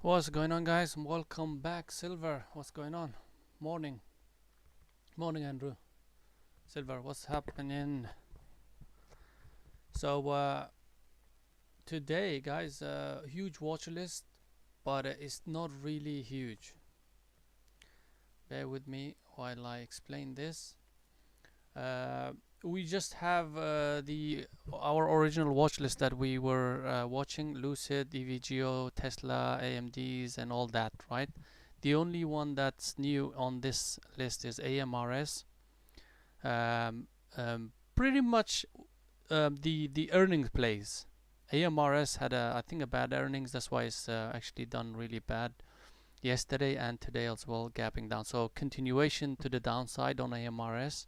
What's going on, guys? Welcome back, Silver. What's going on? Morning. Morning, Andrew. Silver, what's happening? So, today, guys, huge watch list, but it's not really huge. Bear with me while I explain this. We just have our original watch list that we were watching: Lucid, EVGO, Tesla, AMDs, and all that, right? The only one that's new on this list is AMRS. Pretty much the earnings plays. AMRS had I think a bad earnings. That's why it's actually done really bad yesterday and today as well, gapping down. So continuation to the downside on AMRS.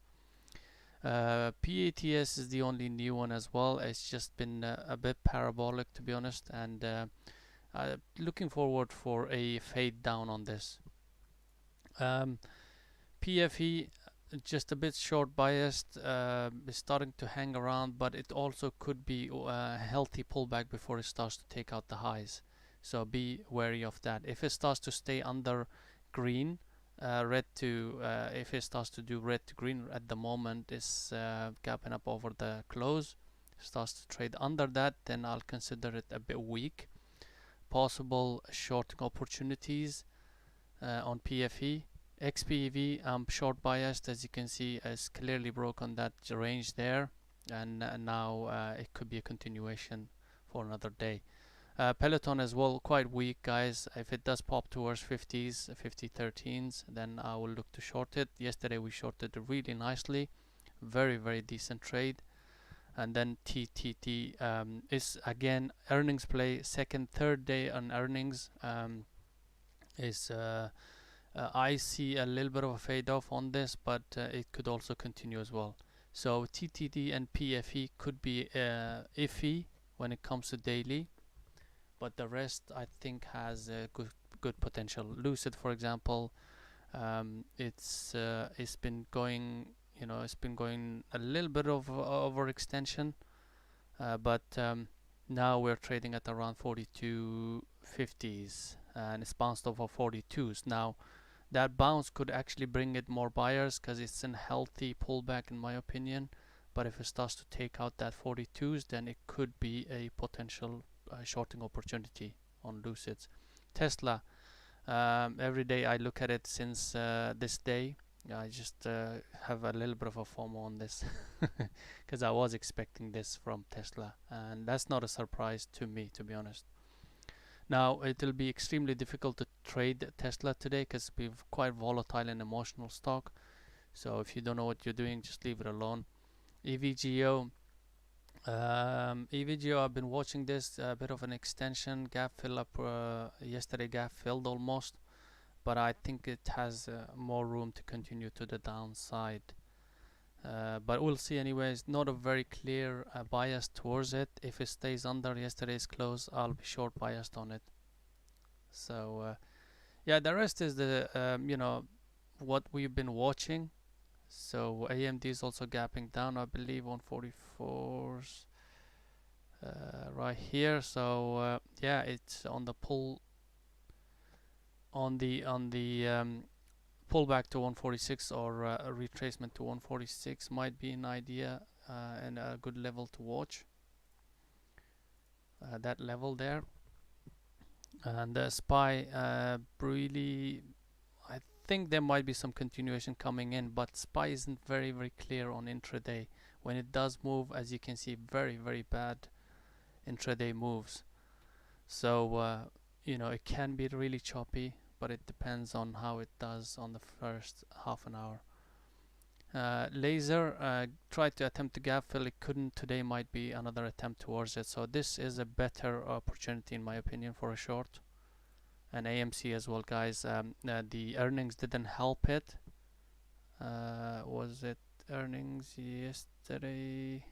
PATS is the only new one as well. It's just been a bit parabolic, to be honest, and looking forward for a fade down on this. PFE just a bit short biased, is starting to hang around, but it also could be a healthy pullback before it starts to take out the highs. So be wary of that. If it starts to stay under green, red to if it starts to do red to green at the moment, is gapping up over the close, starts to trade under that, then I'll consider it a bit weak. Possible shorting opportunities on PFE. XPEV, I'm short biased, as you can see, has clearly broken that range there, and now it could be a continuation for another day. Peloton as well, quite weak, guys. If it does pop towards 50s, 50 13s, then I will look to short it. Yesterday we shorted it really nicely, very decent trade. And then TTT is again earnings play, second, third day on earnings. Is I see a little bit of a fade off on this, but it could also continue as well. So TTD and PFE could be iffy when it comes to daily, but the rest I think has good potential. Lucid, for example, it's been going, it's been going a little bit of overextension, but now we're trading at around 42.50s, and it's bounced over 42s. Now that bounce could actually bring it more buyers because it's a healthy pullback in my opinion, but if it starts to take out that 42s, then it could be a potential shorting opportunity on Lucids. Tesla, every day I look at it since this day. I just have a little bit of a FOMO on this because I was expecting this from Tesla, and that's not a surprise to me, to be honest. Now it'll be extremely difficult to trade Tesla today because we're quite volatile and emotional stock. So if you don't know what you're doing, just leave it alone. EVGO, EVGO, I've been watching this, a bit of an extension gap fill up. Yesterday gap filled almost, but I think it has more room to continue to the downside. But we'll see anyways. Not a very clear bias towards it. If it stays under yesterday's close, I'll be short biased on it. So yeah, the rest is the what we've been watching. So AMD is also gapping down, I believe, on 44s right here. So yeah, it's on the pull, on the pullback to 146, or a retracement to 146 might be an idea and a good level to watch. That level there, and the SPY really, I think there might be some continuation coming in, but SPY isn't very clear on intraday. When it does move, as you can see, very bad intraday moves. So it can be really choppy, but it depends on how it does on the first half an hour. Laser tried to attempt to gap fill, it couldn't. Today might be another attempt towards it, so this is a better opportunity in my opinion for a short. And AMC as well, guys. The earnings didn't help it. Was it earnings yesterday?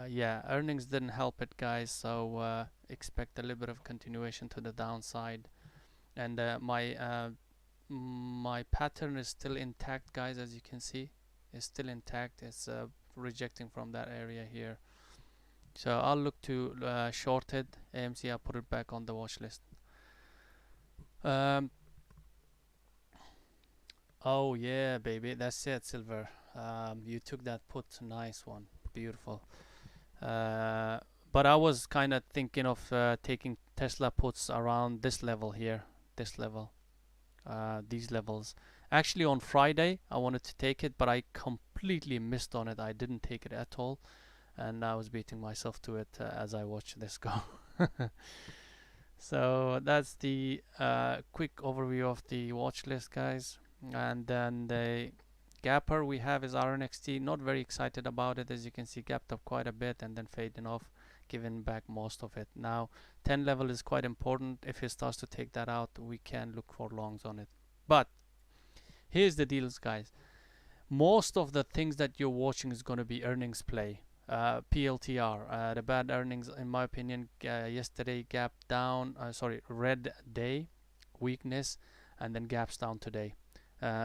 Yeah, earnings didn't help it, guys, so expect a little bit of continuation to the downside. And my pattern is still intact, guys, as you can see. It's still intact. It's rejecting from that area here. So I'll look to short it. AMC, I'll put it back on the watch list. Oh yeah, baby, that's it, Silver. You took that put, nice one, beautiful. But I was kind of thinking of taking Tesla puts around this level here, this level, these levels. Actually, on Friday I wanted to take it, but I completely missed on it. I didn't take it at all, and I was beating myself to it as I watched this go. So that's the quick overview of the watch list, guys. And then the gapper we have is RNXT. Not very excited about it, as you can see, gapped up quite a bit and then fading off, giving back most of it. Now 10 level is quite important. If it starts to take that out, we can look for longs on it. But here's the deals, guys. Most of the things that you're watching is going to be earnings play. PLTR, the bad earnings, in my opinion, yesterday gapped down. Red day, weakness, and then gaps down today.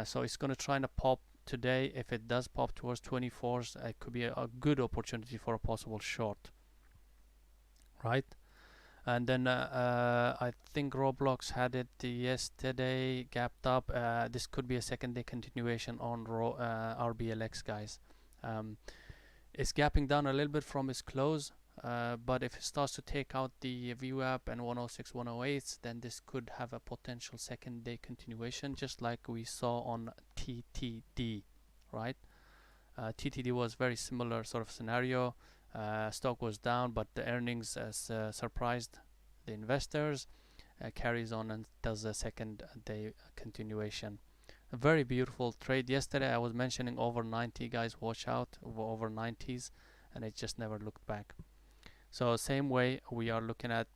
So it's going to try to pop today. If it does pop towards 24s, it could be a good opportunity for a possible short, right? And then I think Roblox had it yesterday, gapped up. This could be a second day continuation on RBLX, guys. It's gapping down a little bit from its close, but if it starts to take out the VWAP and 106, 108s, then this could have a potential second day continuation, just like we saw on TTD, right? TTD was very similar sort of scenario. Stock was down, but the earnings surprised the investors, carries on and does a second day continuation. A very beautiful trade. Yesterday I was mentioning over 90, guys, watch out, over 90s, and it just never looked back. So same way we are looking at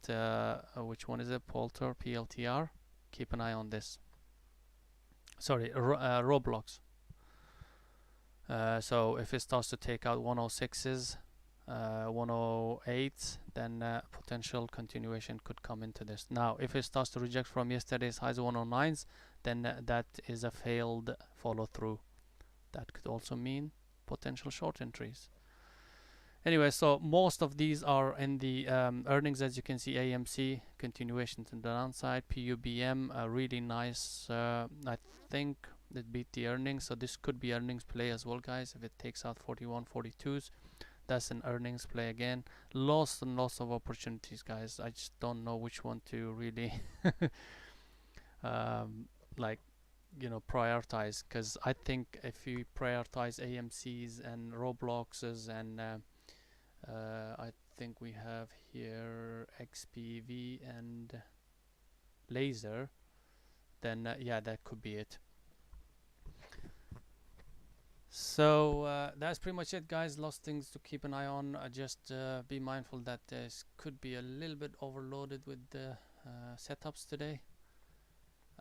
which one is it? Polter, PLTR. Keep an eye on this. Sorry, Roblox. So if it starts to take out 106s, 108s, then potential continuation could come into this. Now if it starts to reject from yesterday's highs 109s, then that is a failed follow through. That could also mean potential short entries. Anyway, so most of these are in the earnings, as you can see. AMC continuation to the downside. PUBM really nice. I think it beat the earnings, so this could be earnings play as well, guys. If it takes out 41, 42s, that's an earnings play again. Lots and lots of opportunities, guys. I just don't know which one to really like, you know, prioritize, because I think if you prioritize AMCs and Robloxes and I think we have here XPV and Laser, then yeah, that could be it. So that's pretty much it, guys. Lots of things to keep an eye on. Just be mindful that this could be a little bit overloaded with the setups today,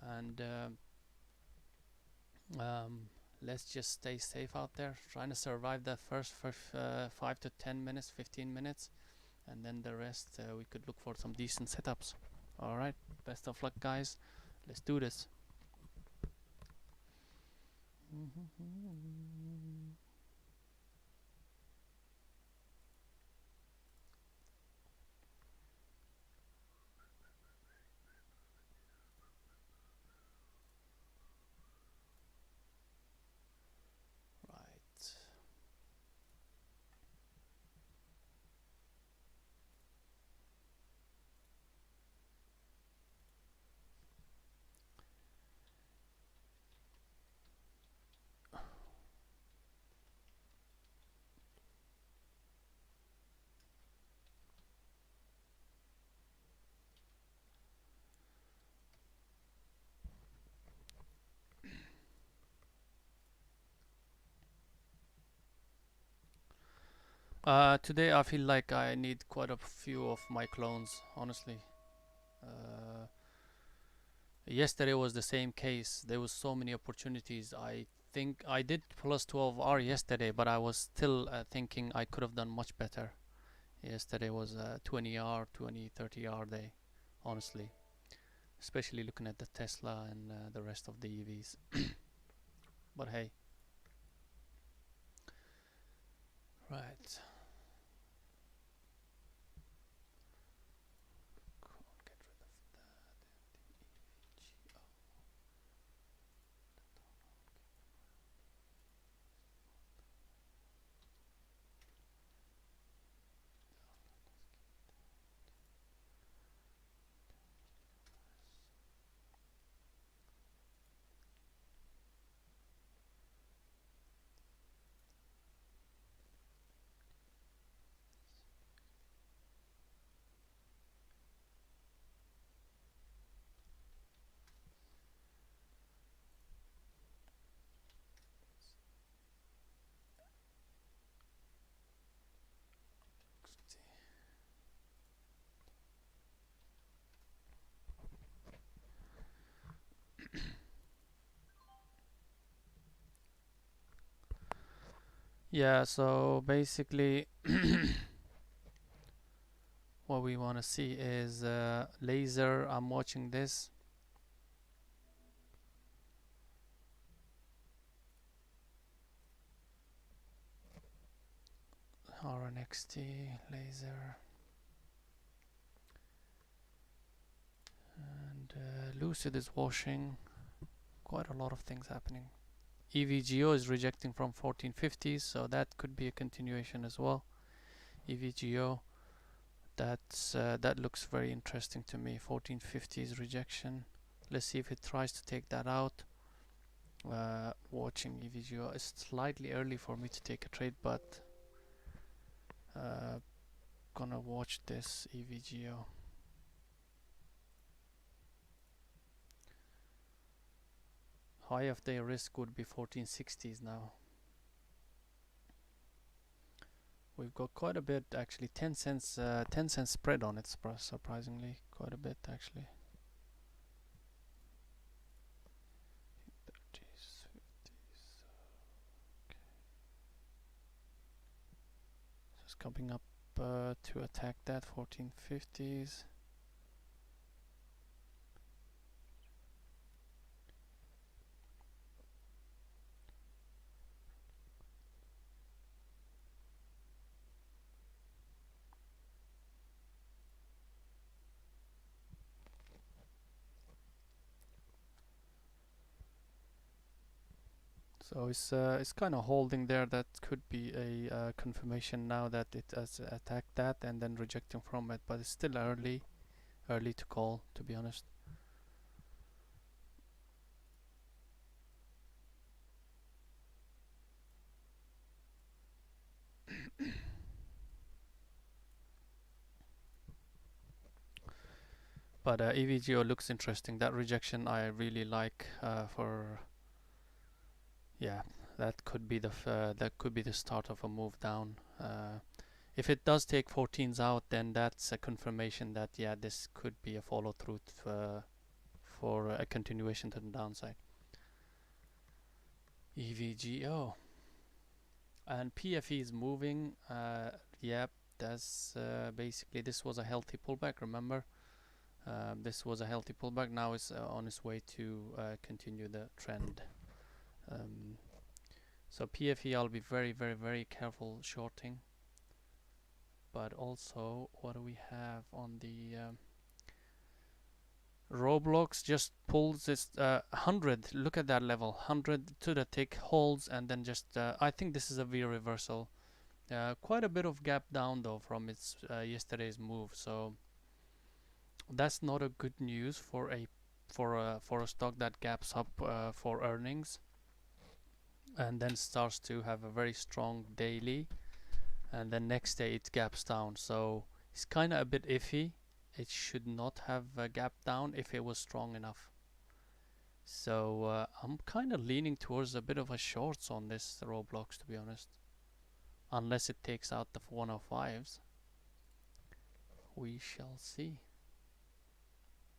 and let's just stay safe out there, trying to survive that first 5 to 10 minutes, 15 minutes, and then the rest we could look for some decent setups. All right, best of luck, guys. Let's do this. Right. Today I feel like I need quite a few of my clones, honestly. Yesterday was the same case. There was so many opportunities. I think I did plus 12R yesterday, but I was still thinking I could have done much better. Yesterday was a 20R, 20, 30R day, honestly. Especially looking at the Tesla and the rest of the EVs. But hey. Right. Yeah, so basically what we want to see is laser. I'm watching this. RNXT laser and Lucid is washing. Quite a lot of things happening. EVGO is rejecting from 1450s, so that could be a continuation as well. EVGO, that looks very interesting to me. 1450s rejection. Let's see if it tries to take that out. Watching EVGO. It's slightly early for me to take a trade, but gonna watch this EVGO. High of day risk would be 1460s now. We've got quite a bit actually. 10 cents, 10 cents spread on it. Surprisingly, quite a bit actually. 30s, 50s. Okay. Just coming up to attack that 1450s. So it's kind of holding there. That could be a confirmation now that it has attacked that and then rejecting from it, but it's still early to call, to be honest. But EVGO looks interesting. That rejection I really like for yeah, that could be the start of a move down. If it does take 14s out, then that's a confirmation that yeah, this could be a follow through for a continuation to the downside. EVGO and PFE is moving. Yep, that's basically this was a healthy pullback. Remember, this was a healthy pullback. Now it's on its way to continue the trend. So PFE, I'll be very, very, very careful shorting. But also, what do we have on the Roblox? Just pulls this 100. Look at that level, 100 to the tick, holds, and then just I think this is a V reversal. Quite a bit of gap down though from its yesterday's move. So that's not a good news for a stock that gaps up for earnings and then starts to have a very strong daily, and then next day it gaps down. So it's kind of a bit iffy. It should not have gapped down if it was strong enough. So I'm kind of leaning towards a bit of a shorts on this Roblox, to be honest. Unless it takes out the 105s. We shall see.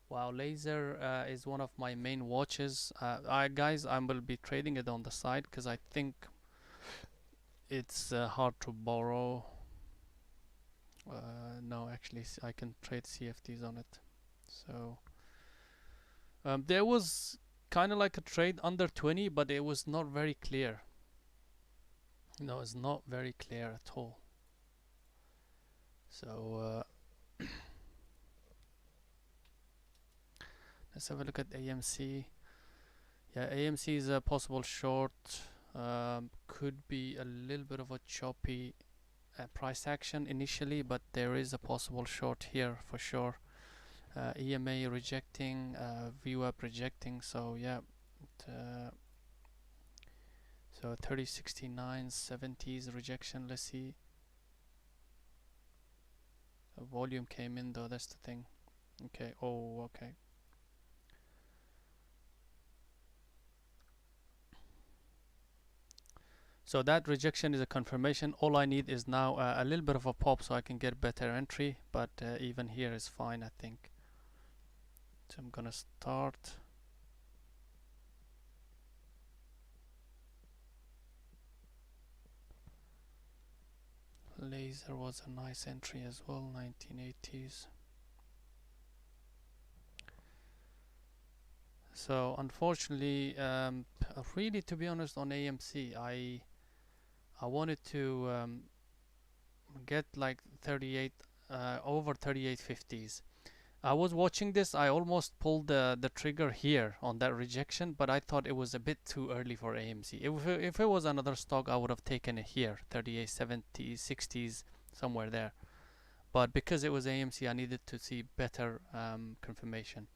Wow, laser is one of my main watches. Guys, I will be trading it on the side because I think it's hard to borrow. No, actually, I can trade CFDs on it. So there was kind of like a trade under 20, but it was not very clear. No, it's not very clear at all. So let's have a look at AMC. Yeah, AMC is a possible short. Could be a little bit of a choppy price action initially, but there is a possible short here for sure. EMA rejecting, VWAP rejecting, so yeah. So 3069, 70s rejection. Let's see. Volume came in though, that's the thing. Okay, oh, okay. So that rejection is a confirmation. All I need is now a little bit of a pop so I can get better entry, but even here is fine, I think. So I'm gonna start. Laser was a nice entry as well, 1980s. So unfortunately, really to be honest, on AMC, I wanted to get like 38 over 3850s. I was watching this. I almost pulled the trigger here on that rejection, but I thought it was a bit too early for AMC. If it was another stock, I would have taken it here, 3870s, 60s, somewhere there. But because it was AMC, I needed to see better confirmation.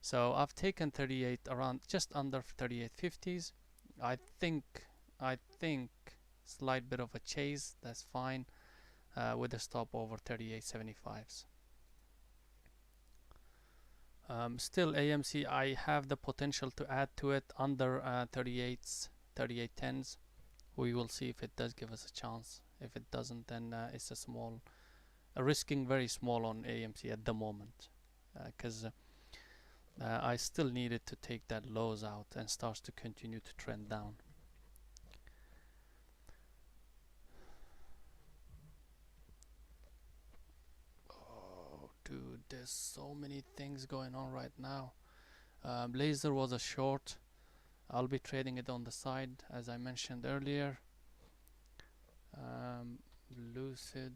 So I've taken 38 around just under 3850s. I think I think slight bit of a chase. That's fine with a stop over 3875s. Still AMC, I have the potential to add to it under 38s, 3810s. We will see if it does give us a chance. If it doesn't, then it's a small, risking very small on AMC at the moment, because I still needed to take that lows out and starts to continue to trend down. Oh, dude, there's so many things going on right now. Laser was a short. I'll be trading it on the side, as I mentioned earlier. Lucid.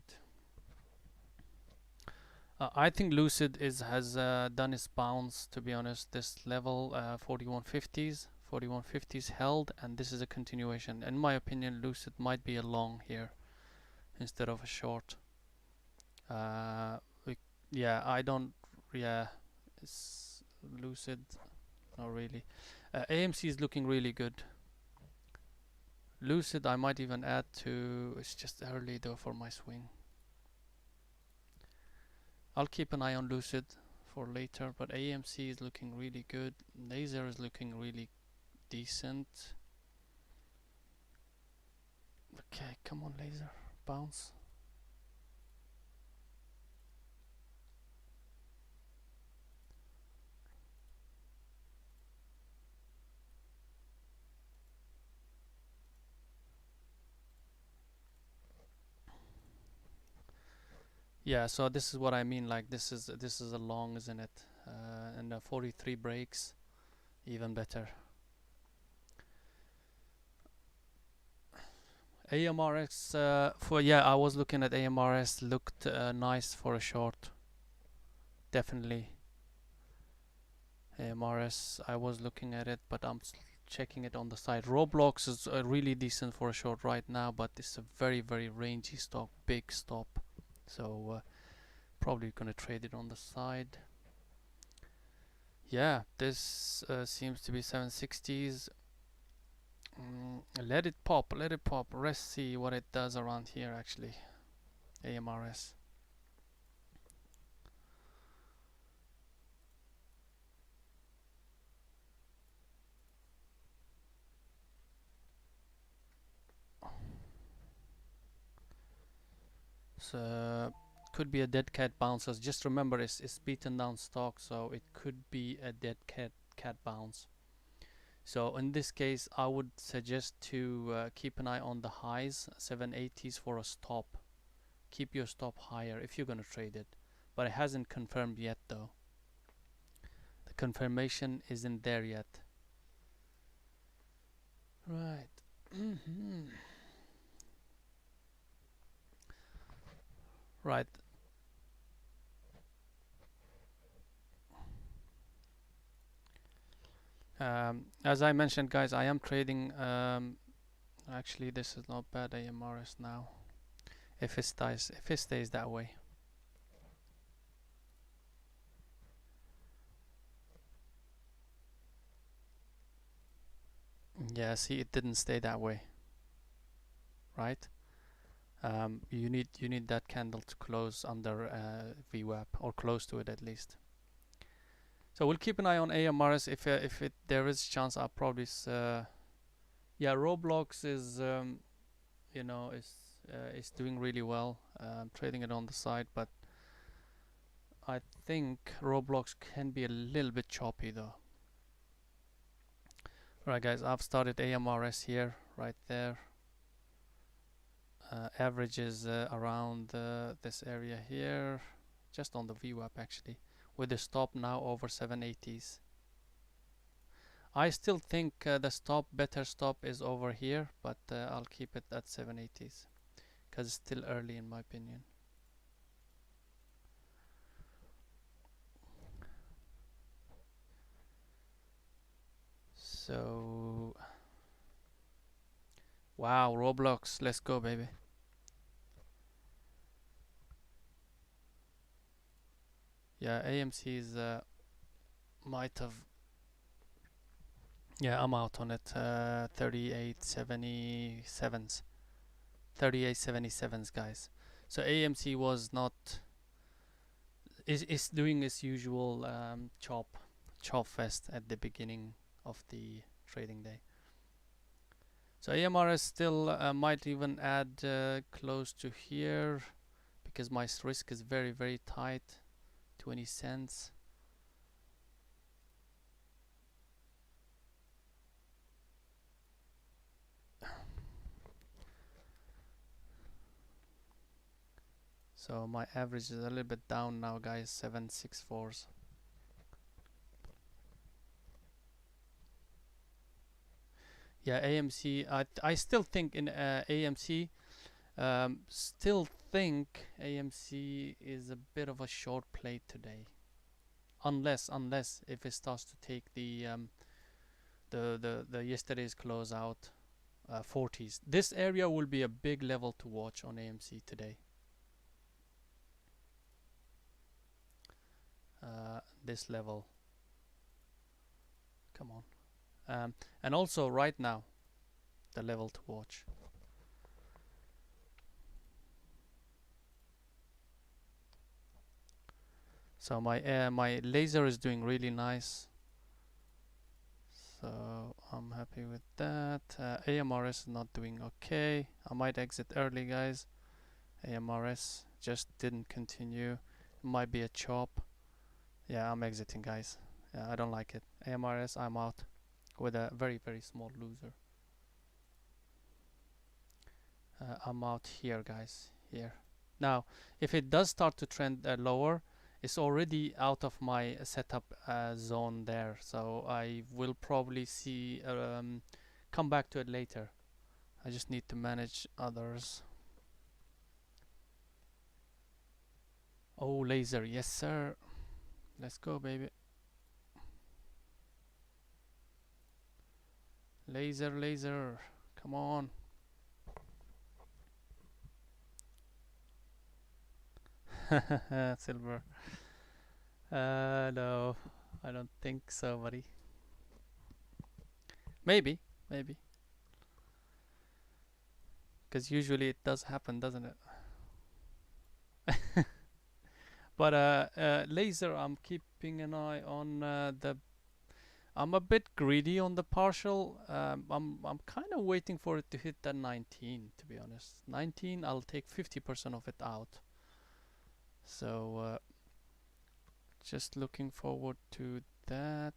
I think Lucid has done its bounce, to be honest. This level, 4150s held, and this is a continuation. In my opinion, Lucid might be a long here instead of a short. Yeah, I don't. Yeah, it's Lucid. Not really. AMC is looking really good. Lucid, I might even add to. It's just early though for my swing. I'll keep an eye on Lucid for later, but AMC is looking really good. Laser is looking really decent. Okay, come on, Laser, bounce. Yeah, so this is what I mean. Like this is a long, isn't it? And 43 breaks, even better. AMRS I was looking at AMRS. Looked nice for a short. Definitely. AMRS. I was looking at it, but I'm checking it on the side. Roblox is really decent for a short right now, but it's a very rangy stock, big stop. So probably gonna trade it on the side. Yeah, this seems to be 760s. Let it pop, let it pop. Let's see what it does around here actually. AMRS. So could be a dead cat bounces. Just remember it's beaten down stock, so it could be a dead cat bounce. So in this case, I would suggest to keep an eye on the highs, 780s for a stop. Keep your stop higher if you're gonna trade it, but it hasn't confirmed yet though. The confirmation isn't there yet. Right. Right. As I mentioned, guys, I am trading. Actually, this is not bad AMRS now. If it stays that way. Yeah, see, it didn't stay that way, right? You need that candle to close under VWAP or close to it at least. So we'll keep an eye on AMRS. If there is chance, I'll probably yeah, Roblox is you know is doing really well. I'm trading it on the side, but I think Roblox can be a little bit choppy though. Right, guys, I've started AMRS here, right there. Average is around this area here, just on the VWAP actually, with the stop now over 780s. I still think the better stop is over here, but I'll keep it at 780s because it's still early in my opinion. So, wow, Roblox, let's go, baby. Yeah, AMC's might have. Yeah, I'm out on it. 3877s. 3877s, guys. So AMC was not. Is doing its usual chop fest at the beginning of the trading day. So AMRS still might even add close to here because my risk is very, very tight. 20 cents. So my average is a little bit down now, guys. 764s. Yeah, AMC. I still think in AMC. Still think AMC is a bit of a short play today, unless if it starts to take the yesterday's close out 40s. This area will be a big level to watch on AMC today. This level. Come on. And also right now, the level to watch. So my laser is doing really nice. So I'm happy with that. AMRS is not doing okay. I might exit early, guys. AMRS just didn't continue. It might be a chop. Yeah, I'm exiting, guys. Yeah, I don't like it. AMRS, I'm out with a very, very small loser. I'm out here, guys. Here. Now, if it does start to trend lower, it's already out of my setup zone there. So I will probably see come back to it later. I just need to manage others. Oh, laser. Yes, sir. Let's go, baby. Laser, laser. Come on. Silver. No, I don't think so, buddy. Maybe, maybe. Because usually it does happen, doesn't it? But laser, I'm keeping an eye on the. I'm a bit greedy on the partial. I'm kind of waiting for it to hit that 19. To be honest, 19. I'll take 50% of it out. So just looking forward to that.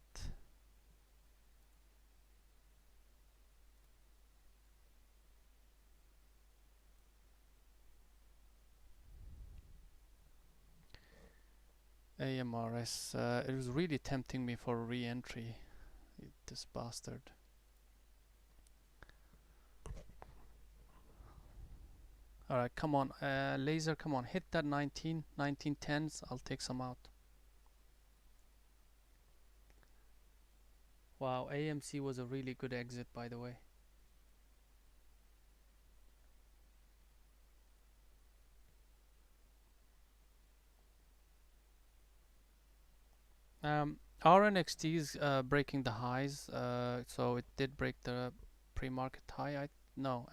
AMRS. It was really tempting me for re-entry. This bastard. Alright, come on. Laser, come on. Hit that 19. 1910s. I'll take some out. Wow, AMC was a really good exit, by the way. RNXT is breaking the highs, so it did break the pre-market high. No,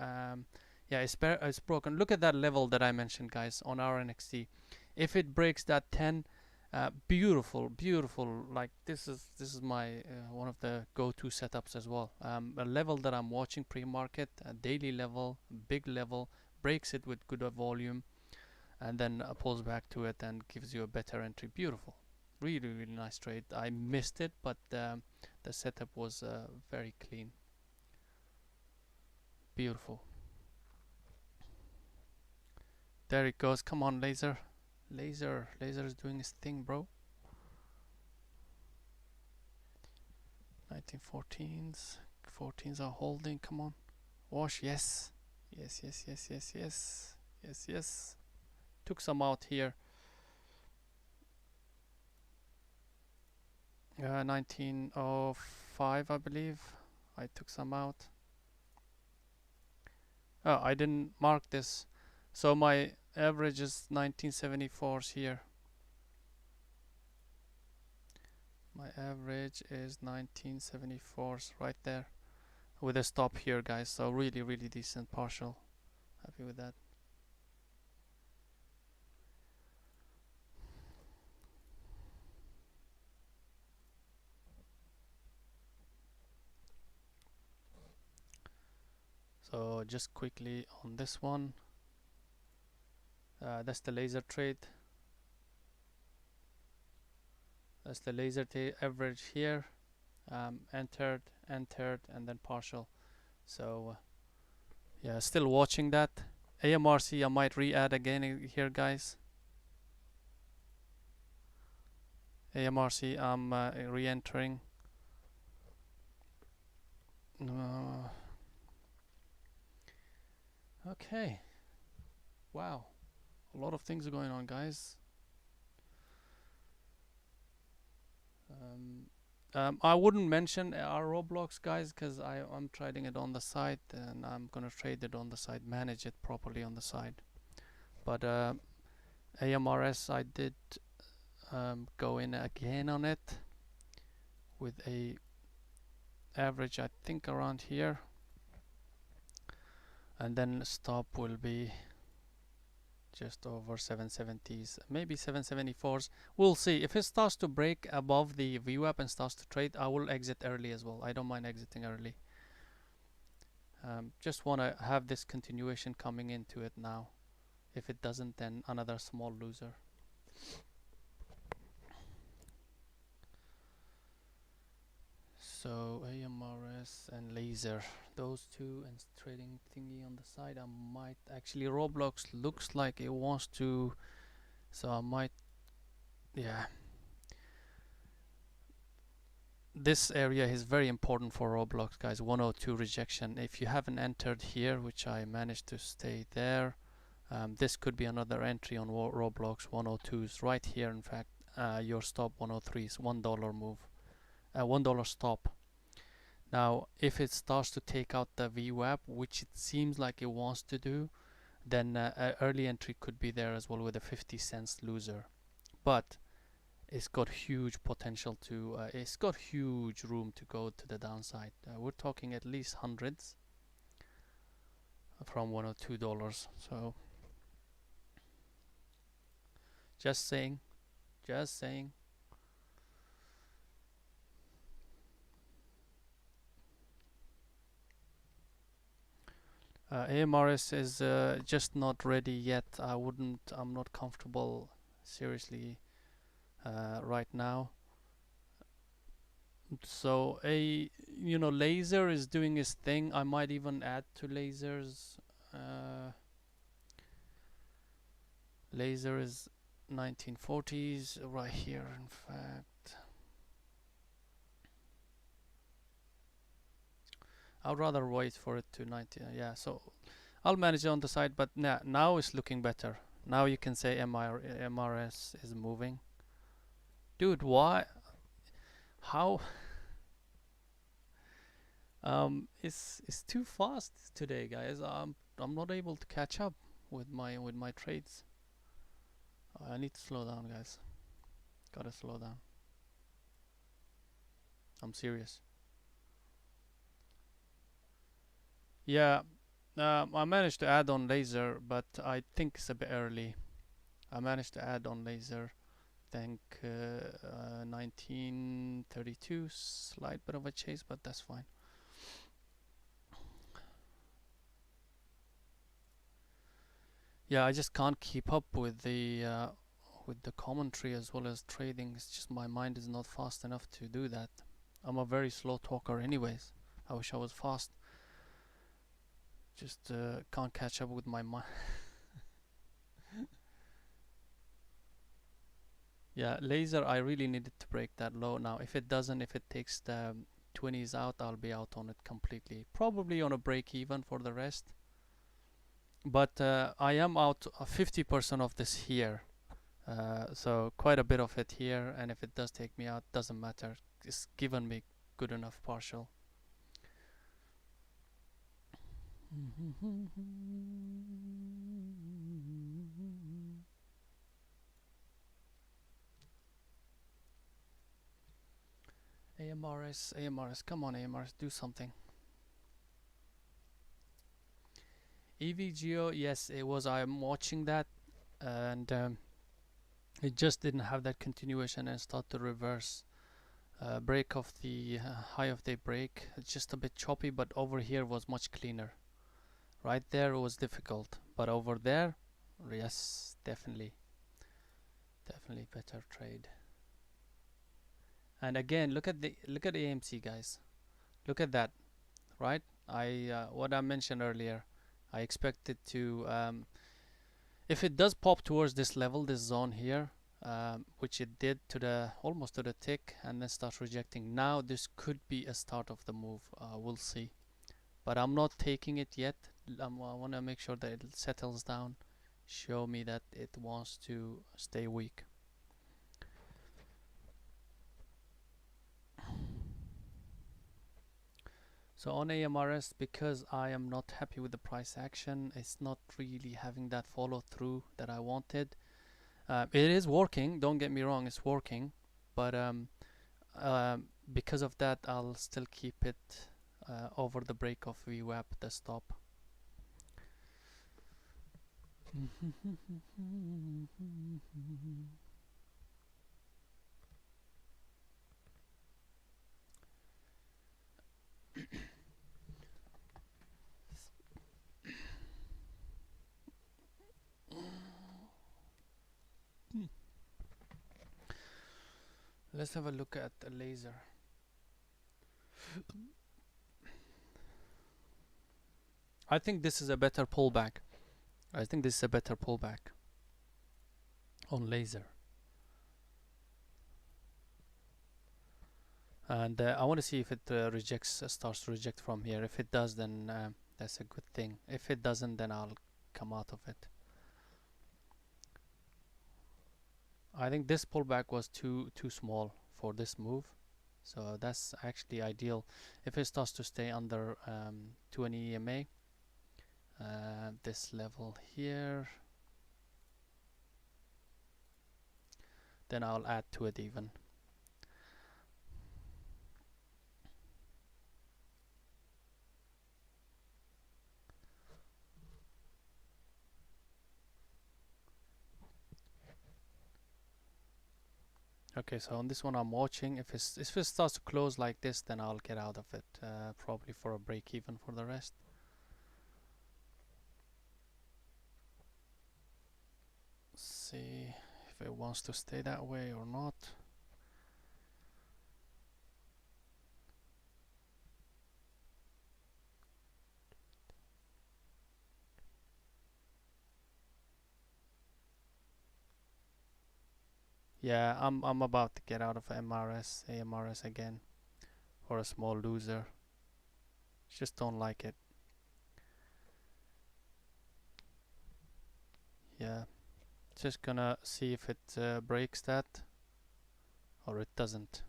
yeah, it's broken. Look at that level that I mentioned, guys, on RNXT. If it breaks that 10, beautiful, beautiful. Like this is my one of the go-to setups as well. A level that I'm watching pre-market, a daily level, big level, breaks it with good volume, and then pulls back to it and gives you a better entry. Beautiful. Really, really nice trade. I missed it, but the setup was very clean. Beautiful. There it goes. Come on, laser. Laser is doing his thing, bro. 1914s. 14s are holding. Come on. Wash. Yes. Yes, yes, yes, yes, yes. Yes, yes. Took some out here. 1905, I believe. I took some out. Oh, I didn't mark this. So my average is 1974s here. My average is 1974s right there. With a stop here, guys. So really, really decent partial. Happy with that. So just quickly on this one. That's the laser trade. That's the laser average here. Entered, and then partial. So yeah, still watching that. AMRC I might re-add again here, guys. AMRC I'm re-entering. Okay. Wow. A lot of things are going on, guys. I wouldn't mention our Roblox, guys, because I'm trading it on the side and I'm gonna trade it on the side, manage it properly on the side. But AMRS I did go in again on it with a average I think around here, and then stop will be just over 770s, maybe 774s. We'll see. If it starts to break above the VWAP and starts to trade, I will exit early as well. I don't mind exiting early. Just want to have this continuation coming into it now. If it doesn't, then another small loser. So AMRS and laser, those two, and trading thingy on the side. I might actually, Roblox looks like it wants to, so I might, yeah. This area is very important for Roblox, guys. 102 rejection. If you haven't entered here, which I managed to stay there, this could be another entry on Roblox. 102s right here. In fact, your stop 103s, $1 move, $1 stop. Now, if it starts to take out the VWAP, which it seems like it wants to do, then early entry could be there as well with a 50 cents loser. But it's got huge potential to, it's got huge room to go to the downside. We're talking at least hundreds from $102. So, just saying, just saying. AMRS is just not ready yet. I'm not comfortable seriously right now. So laser is doing its thing. I might even add to lasers. Laser is 1940s right here, in fact. I'd rather wait for it to 90. Yeah, so I'll manage it on the side, but now it's looking better. Now you can say MRS is moving. Dude, why? How? It's too fast today, guys. I'm not able to catch up with my trades. I need to slow down, guys. Gotta slow down. I'm serious. Yeah, I managed to add on laser, but I think it's a bit early. I managed to add on laser, think 1932, slight bit of a chase, but that's fine. Yeah, I just can't keep up with the commentary as well as trading. It's just my mind is not fast enough to do that. I'm a very slow talker anyways. I wish I was fast. Just can't catch up with my mind. Yeah, laser, I really needed to break that low. Now, if it doesn't, if it takes the 20s out, I'll be out on it completely. Probably on a break even for the rest. But I am out 50% of this here. So quite a bit of it here. And if it does take me out, doesn't matter. It's given me good enough partial. AMRS, AMRS, come on AMRS, do something. EVGO, yes, it was. I'm watching that, and it just didn't have that continuation and start to reverse. Break of the high of day break. It's just a bit choppy, but over here was much cleaner. Right there it was difficult, but over there, yes, definitely better trade. And again, look at AMC, guys. Look at that, right? What I mentioned earlier. I expected to if it does pop towards this level, this zone here, which it did to the almost to the tick, and then start rejecting. Now this could be a start of the move. We'll see, but I'm not taking it yet. I want to make sure that it settles down, show me that it wants to stay weak. So on AMRS, because I am not happy with the price action, it's not really having that follow through that I wanted. It is working, don't get me wrong, it's working, but because of that, I'll still keep it over the break of VWAP, the stop. Let's have a look at the laser. I think this is a better pullback. I think this is a better pullback on laser. And I want to see if it rejects, starts to reject from here. If it does, then that's a good thing. If it doesn't, then I'll come out of it. I think this pullback was too small for this move, so that's actually ideal. If it starts to stay under 20 EMA, this level here, then I'll add to it even. Okay, so on this one I'm watching. If it starts to close like this, then I'll get out of it, probably for a break even for the rest. See if it wants to stay that way or not. Yeah, I'm about to get out of AMRS again for a small loser. Just don't like it. Yeah, just gonna see if it breaks that or it doesn't.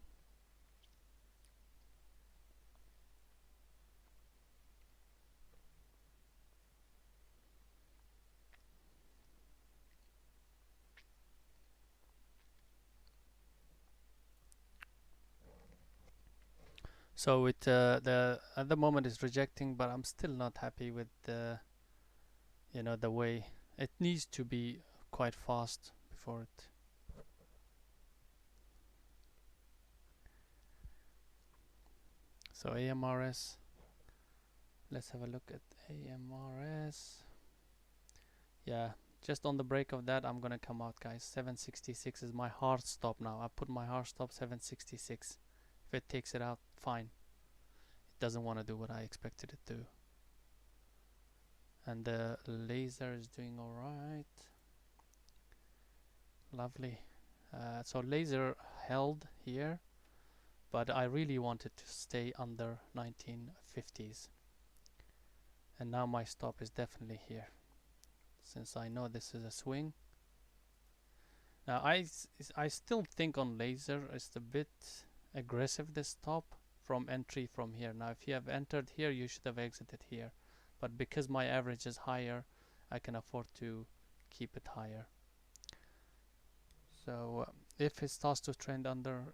So it the at the moment is rejecting, but I'm still not happy with the the way it needs to be quite fast before it. So AMRS, let's have a look at AMRS. Yeah, just on the break of that, I'm gonna come out, guys. 766 is my hard stop now. I put my hard stop 766. If it takes it out, fine. It doesn't want to do what I expected it to. And the laser is doing alright. Lovely. So laser held here, but I really wanted to stay under 1950s, and now my stop is definitely here, since I know this is a swing. Now I still think on laser it's a bit aggressive, this stop from entry from here. Now if you have entered here, you should have exited here, but because my average is higher, I can afford to keep it higher. So if it starts to trend under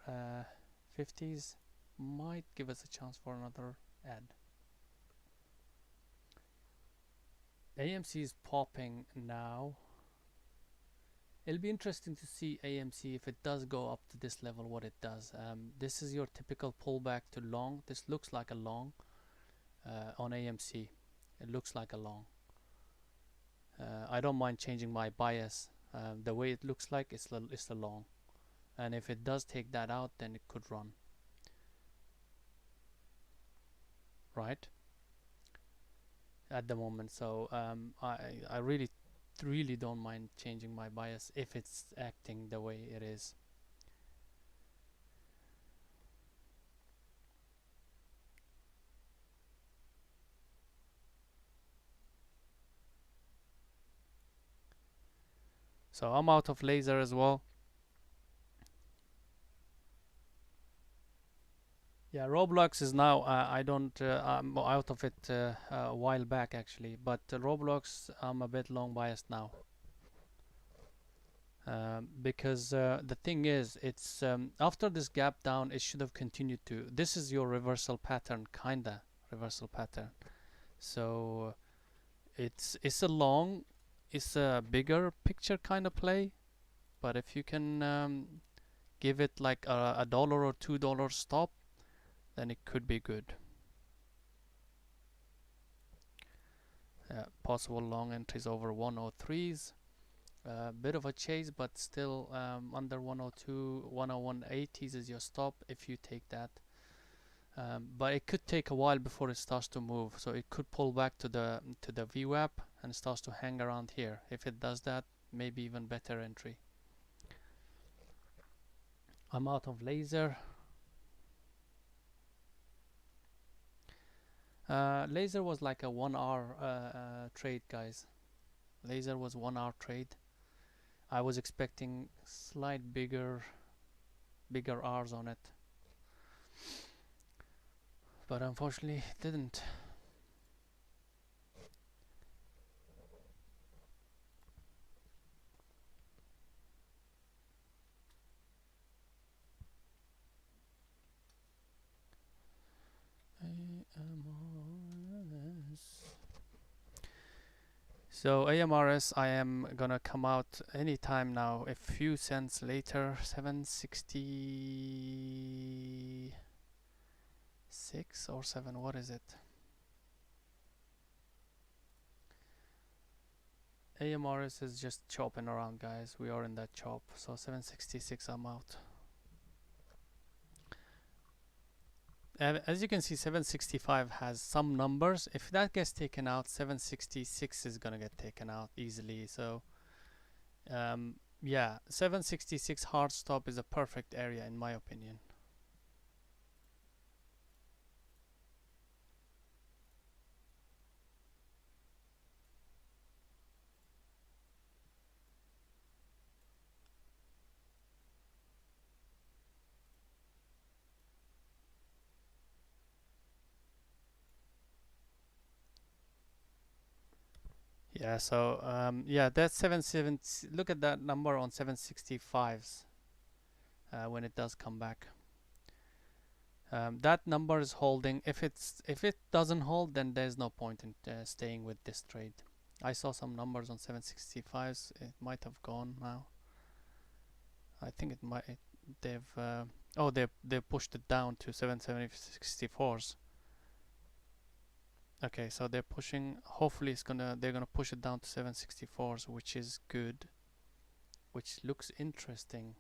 50s, might give us a chance for another ad. AMC is popping now. It'll be interesting to see AMC if it does go up to this level, what it does. This is your typical pullback to long. This looks like a long on AMC. It looks like a long. I don't mind changing my bias. The way it looks like it's a long, and if it does take that out, then it could run. Right at the moment. So I really don't mind changing my bias if it's acting the way it is. So I'm out of laser as well. Yeah, Roblox is now, I'm out of it a while back actually, but Roblox I'm a bit long biased now. Because the thing is, it's after this gap down, it should have continued to. This is your reversal pattern, kinda reversal pattern. So it's a bigger picture kind of play, but if you can give it like a dollar or $2 stop, then it could be good. Possible long entries over 103s. Bit of a chase, but still under 102, 101.80s is your stop if you take that. But it could take a while before it starts to move, so it could pull back to the VWAP and starts to hang around here. If it does that, maybe even better entry. I'm out of laser. Laser was like a 1 hour trade, guys. Laser was 1 hour trade. I was expecting slight bigger R's on it, but unfortunately it didn't. So AMRS, I am gonna come out anytime now, a few cents later. 766 or 7, what is it? AMRS is just chopping around, guys. We are in that chop. So 766, I'm out. As you can see, 765 has some numbers. If that gets taken out, 766 is gonna get taken out easily. So yeah, 766 hard stop is a perfect area in my opinion. Yeah, so yeah, that's 770. Look at that number on 765s when it does come back. That number is holding. If it doesn't hold, then there's no point in staying with this trade. I saw some numbers on 765s. It might have gone now. I think it might. They've pushed it down to 764s. Okay, so they're pushing. Hopefully, they're gonna push it down to 764s, which is good. Which looks interesting.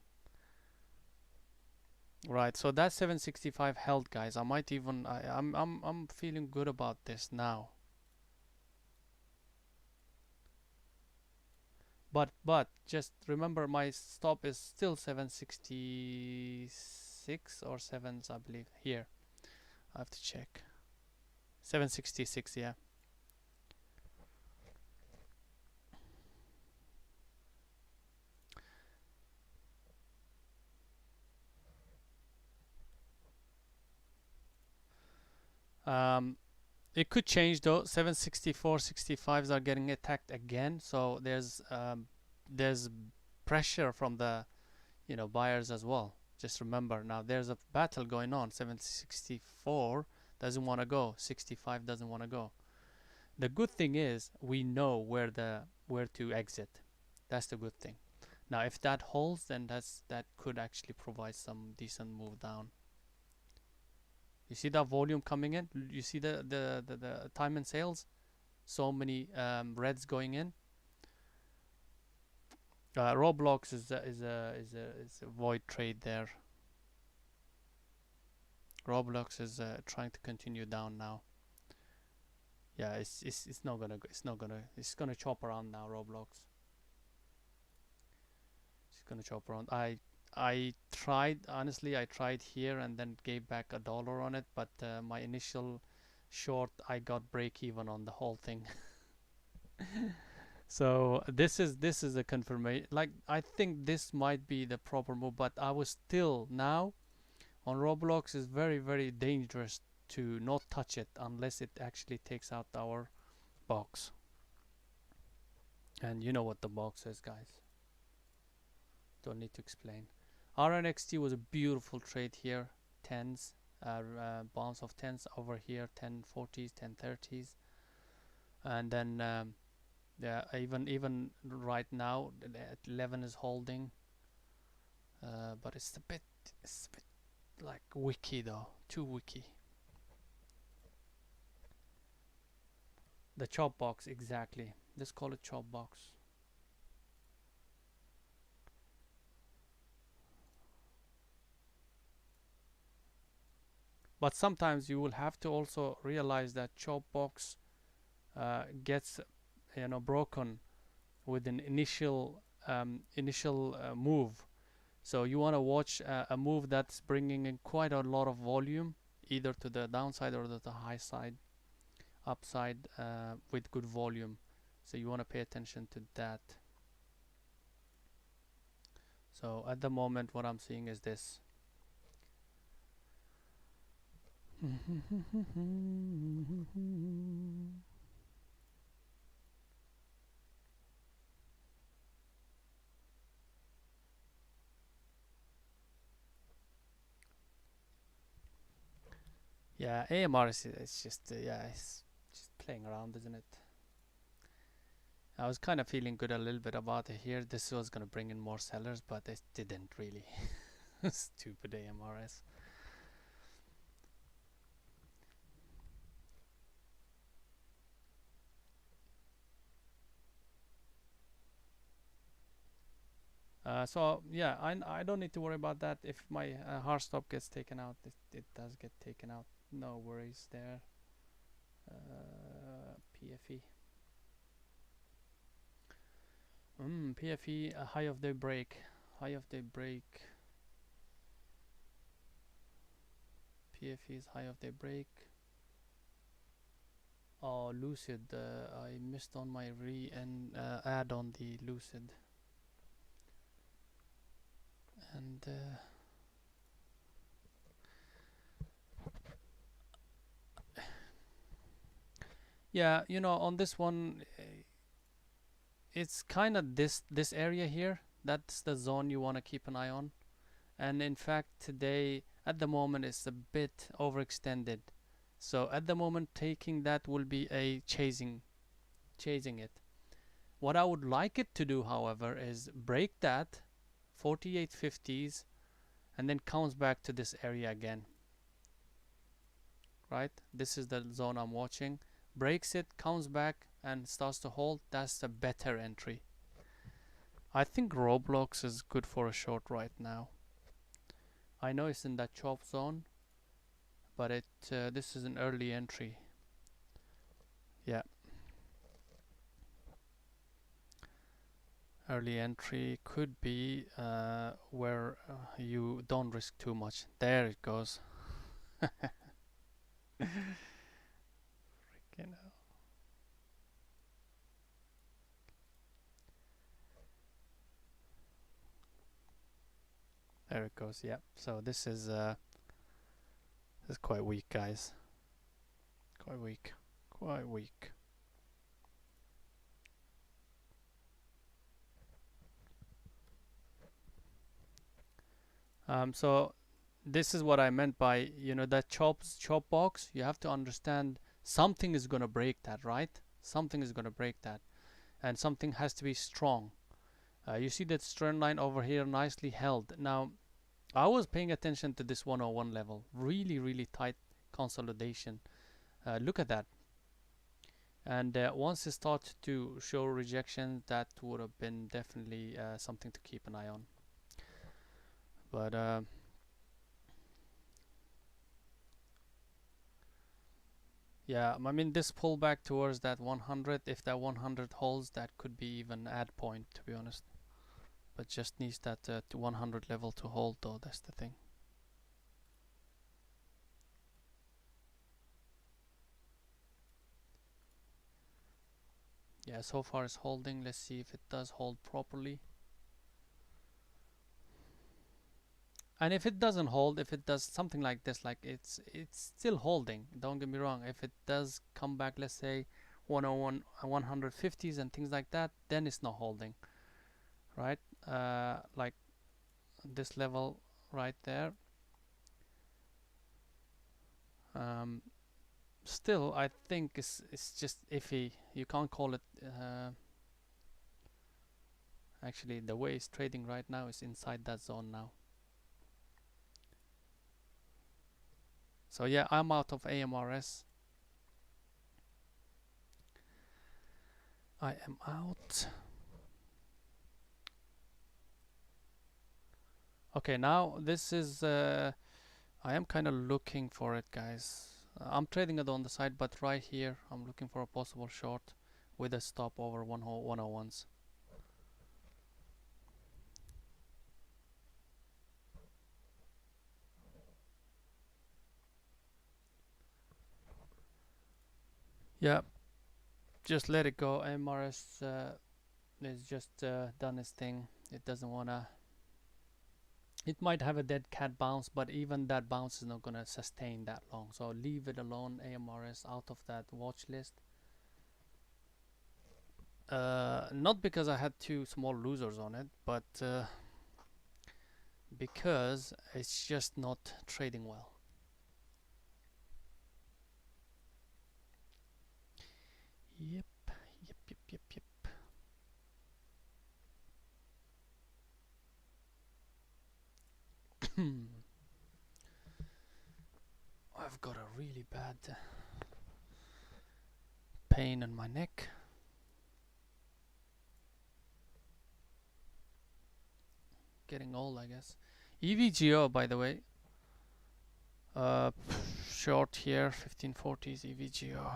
Right, so that 765 held, guys. I'm feeling good about this now. But just remember my stop is still 766 or 7s, I believe. Here, I have to check. 766, yeah. Um, it could change though. 764, 65s are getting attacked again, so there's pressure from the buyers as well. Just remember now there's a battle going on. 764 doesn't want to go. 65 doesn't want to go. The good thing is we know where to exit. That's the good thing. Now if that holds, then that could actually provide some decent move down. You see that volume coming in? You see the time and sales? So many reds going in. Roblox is a void trade there. Roblox is trying to continue down now. Yeah, it's not gonna it's gonna chop around now. Roblox. It's gonna chop around. I tried, honestly, I tried here and then gave back $1 on it, but my initial short, I got break even on the whole thing. So this is a confirmation. Like I think this might be the proper move, but I was still now on Roblox is very dangerous to not touch it unless it actually takes out our box. And you know what the box is, guys. Don't need to explain. RNXT was a beautiful trade here. Tens, bounce of tens over here, 1040s, 1030s, and then yeah, even right now, at 11 is holding, but it's a bit like wicky though, too wicky. The chop box, exactly. Let's call it chop box. But sometimes you will have to also realize that chop box gets broken with an initial move. So you want to watch a move that's bringing in quite a lot of volume, either to the downside or to the high side, upside with good volume. So you want to pay attention to that. So at the moment, what I'm seeing is this. Yeah, AMR is it's just yeah, it's just playing around, isn't it? I was kind of feeling good a little bit about it here. This was gonna bring in more sellers, but it didn't really. Stupid AMRS. So yeah, I don't need to worry about that. If my hard stop gets taken out, it does get taken out. No worries there. PFE. PFE, high of the break. High of the break. PFE is high of the break. Oh, Lucid. I missed on my add on the Lucid. And yeah, on this one, it's kind of this area here. That's the zone you want to keep an eye on. And in fact, today at the moment it's a bit overextended. So at the moment, taking that will be a chasing it. What I would like it to do, however, is break that 4850s and then comes back to this area again. Right? This is the zone I'm watching. Breaks it, comes back and starts to hold. That's the better entry. I think Roblox is good for a short right now. I know it's in that chop zone, but this is an early entry. Yeah. Early entry could be where you don't risk too much. There it goes. Freaking hell. There it goes. Yeah. So this is quite weak, guys. Quite weak. Quite weak. So this is what I meant by, you know, that chop box. You have to understand something is gonna break that, right? Something is gonna break that, and something has to be strong. You see that strand line over here, nicely held. Now, I was paying attention to this 101 level. Really, really tight consolidation. Look at that. And once it starts to show rejection, that would have been definitely something to keep an eye on. But yeah, I mean, this pullback towards that 100, if that 100 holds, that could be even add point, to be honest. But just needs that to 100 level to hold, though. That's the thing. Yeah, so far it's holding. Let's see if it does hold properly. And if it doesn't hold, if it does something like this, like it's still holding, don't get me wrong. If it does come back, let's say 101 150s and things like that, then it's not holding, right? Like this level right there. Still, I think it's just iffy. You can't call it actually, the way it's trading right now is inside that zone now. So yeah, I'm out of AMRS. I am out. Okay, now this is I am kind of looking for it, guys. I'm trading it on the side, but right here I'm looking for a possible short with a stop over 101s. Yeah, just let it go. MRS is just done its thing. It doesn't wanna. It might have a dead cat bounce, but even that bounce is not gonna sustain that long. So leave it alone. AMRS out of that watch list. Not because I had two small losers on it, but because it's just not trading well. Yep, yep, yep, yep, yep. I've got a really bad pain in my neck. Getting old, I guess. EVGO, by the way. Short here, 1540s EVGO.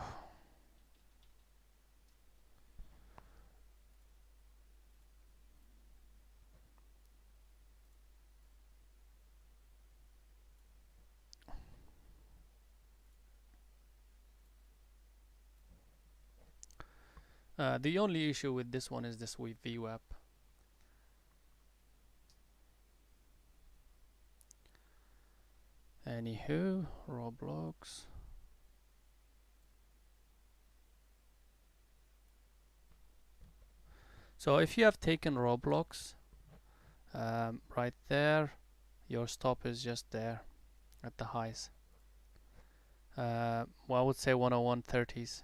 The only issue with this one is this VWAP. Anywho, Roblox. So if you have taken Roblox, right there, your stop is just there at the highs. Well, I would say 101.30s.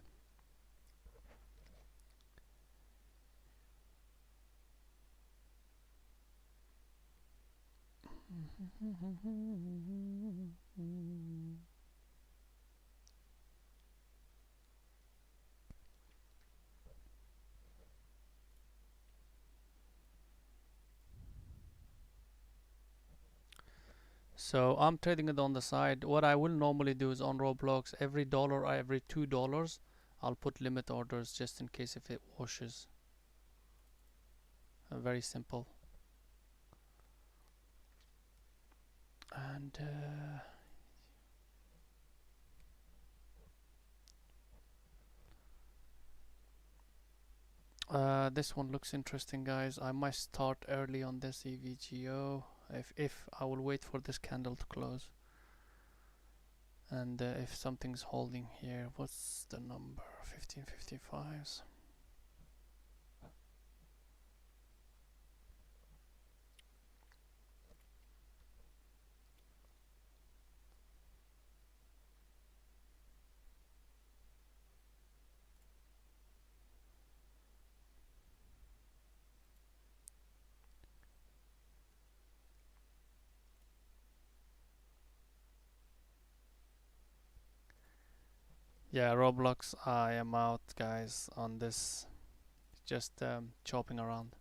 So I'm trading it on the side. What I will normally do is on Roblox, every dollar or every $2, I'll put limit orders just in case if it washes. very simple. And this one looks interesting, guys. I might start early on this EVGO. If I will wait for this candle to close. And if something's holding here, what's the number? 1555s. Yeah, Roblox, I am out, guys, on this. Just chopping around.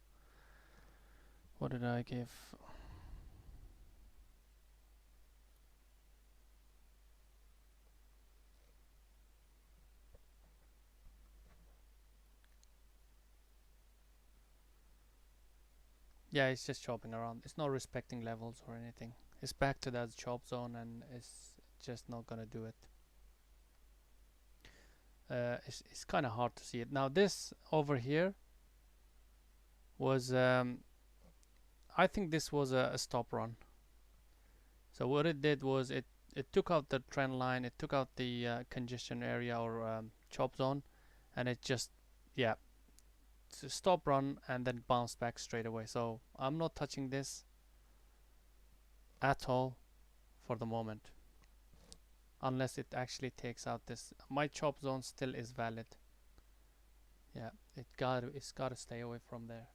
What did I give? Yeah, it's just chopping around. It's not respecting levels or anything. It's back to that chop zone and it's just not gonna do it. It's kind of hard to see it. Now this over here was, I think this was a stop run. So what it did was it took out the trend line, it took out the congestion area or chop zone, and it just, yeah, stop run and then bounce back straight away. So I'm not touching this at all for the moment, unless it actually takes out this. My chop zone still is valid. Yeah, it's gotta stay away from there.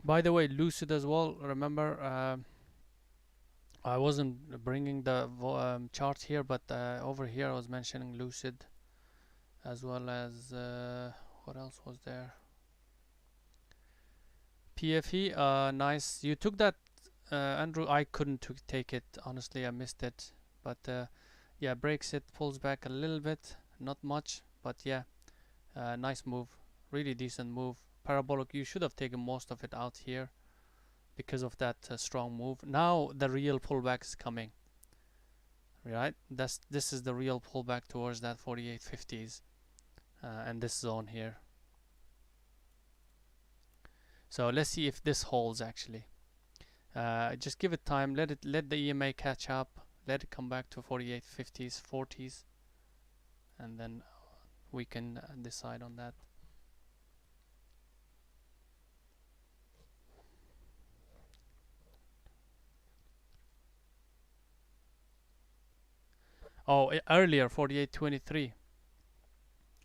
By the way, Lucid as well. Remember, I wasn't bringing the chart here, but over here I was mentioning Lucid, as well as what else was there? PFE, nice. You took that, Andrew. I couldn't take it. Honestly, I missed it. But yeah, breaks it, pulls back a little bit, not much, but yeah, nice move, really decent move. Parabolic. You should have taken most of it out here because of that strong move. Now the real pullback is coming. Right? This is the real pullback towards that 4850s and this zone here. So let's see if this holds actually. Just give it time. Let the EMA catch up. Let it come back to 4850s, 40s, and then we can decide on that. Oh, earlier 4823.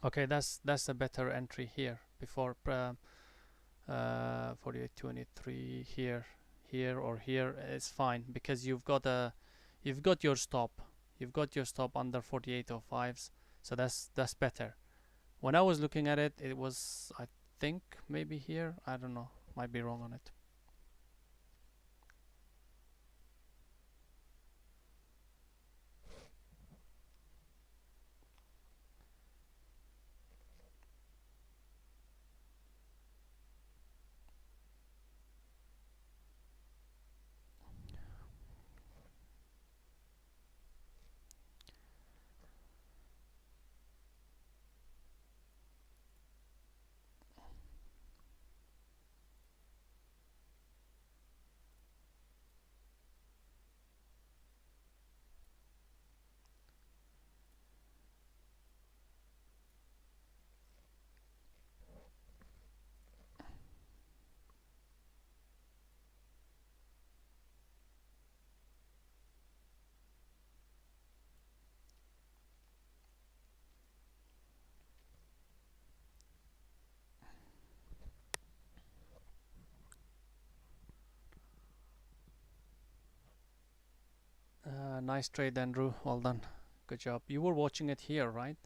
Okay, that's a better entry here before 4823 here, or here is fine because you've got your stop. You've got your stop under 4805s, so that's better. When I was looking at it, it was, I think, maybe here. I don't know. Might be wrong on it. nice trade, Andrew. Well done. Good job. You were watching it here, right?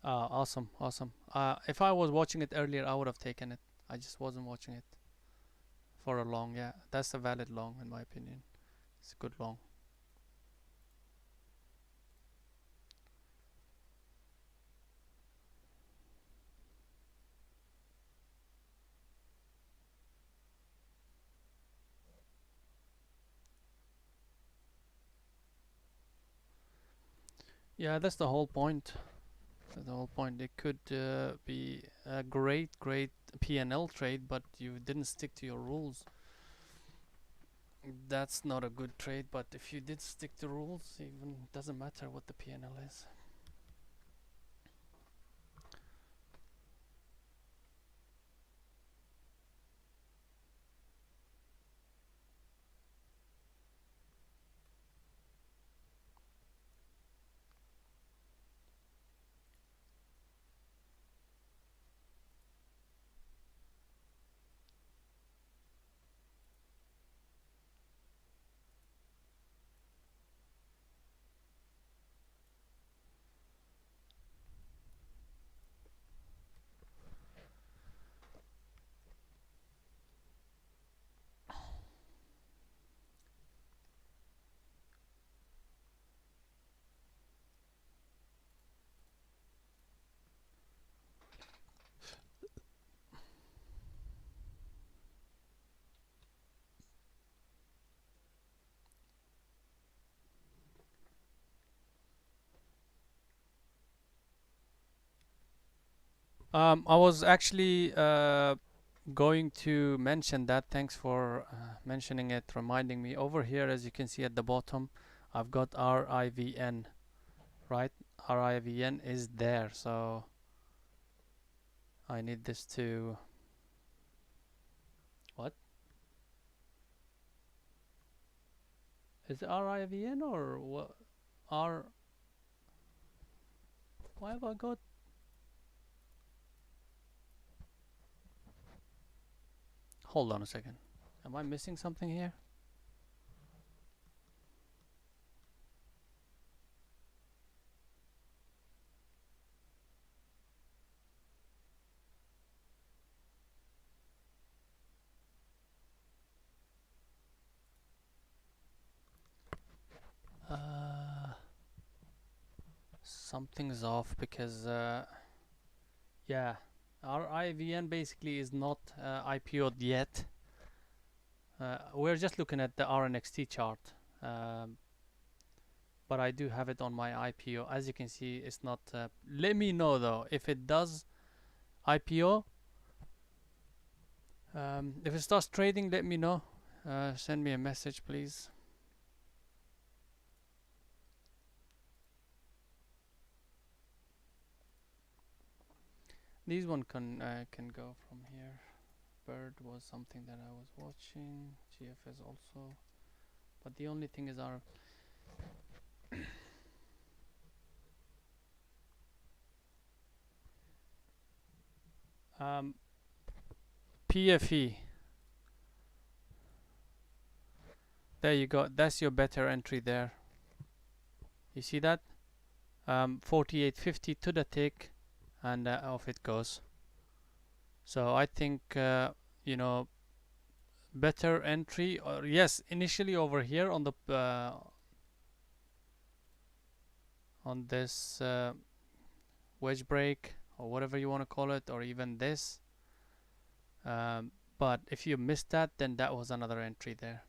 Awesome, awesome. If I was watching it earlier, I would have taken it. I just wasn't watching it for a long. Yeah, that's a valid long in my opinion. It's a good long. Yeah, that's the whole point. That's the whole point. It could be a great, great P&L trade, but you didn't stick to your rules. That's not a good trade. But if you did stick to rules, even doesn't matter what the P&L is. I was actually going to mention that. Thanks for mentioning it, reminding me. Over here, as you can see at the bottom, I've got RIVN, right? RIVN is there, so I need this to. What? Is it RIVN or what? R. Why have I got? Hold on a second. Am I missing something here? Something's off because yeah, our IVN basically is not IPO'd yet. We're just looking at the RNXT chart, um, but I do have it on my IPO. As you can see, it's not. Let me know though if it does IPO. If it starts trading, let me know. Send me a message, please. These one can go from here. Bird was something that I was watching. GFS also, but the only thing is our PFE. There you go. That's your better entry there. You see that? 48.50 to the tick, and off it goes. So I think you know, better entry. Or yes, initially over here on the on this wedge break or whatever you want to call it, or even this. But if you missed that, then that was another entry there.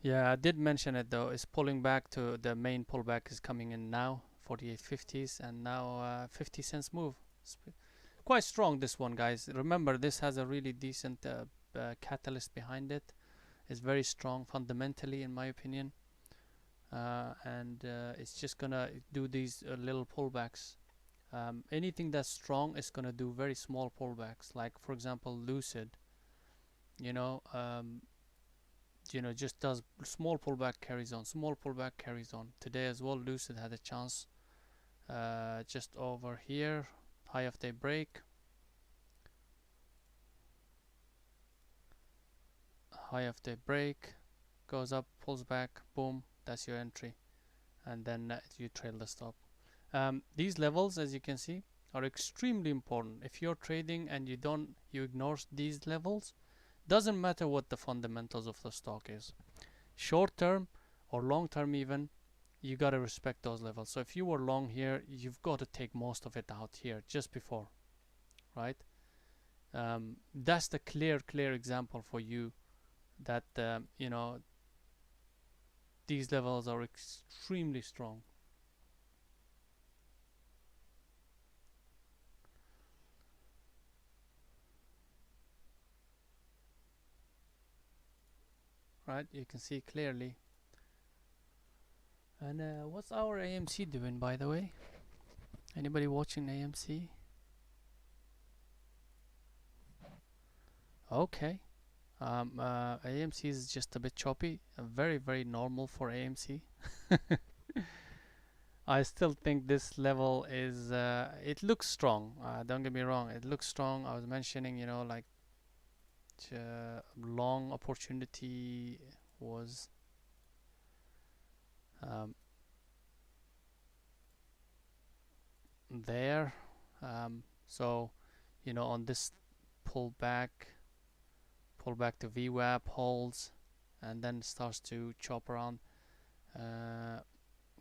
Yeah, I did mention it though. It's pulling back to the main pullback is coming in now, 48.50s, and now 50 cents move. It's quite strong this one, guys. Remember, this has a really decent catalyst behind it. It's very strong fundamentally, in my opinion, and it's just gonna do these little pullbacks Anything that's strong is gonna do very small pullbacks. Like for example, Lucid, you know, just does small pullback, carries on, small pullback, carries on. Today as well, Lucid had a chance just over here, high of day break, high of day break, goes up, pulls back, boom, that's your entry, and then you trail the stop. These levels, as you can see, are extremely important. If you're trading and you ignore these levels, doesn't matter what the fundamentals of the stock is, short term or long term even, you gotta respect those levels. So if you were long here, you've got to take most of it out here just before, right? That's the clear example for you that these levels are extremely strong. Right, you can see clearly. And what's our AMC doing, by the way? Anybody watching AMC? Okay. AMC is just a bit choppy, very normal for AMC. I still think this level is it looks strong, don't get me wrong, it looks strong. I was mentioning, like long opportunity was there. So on this pullback to VWAP holds and then starts to chop around.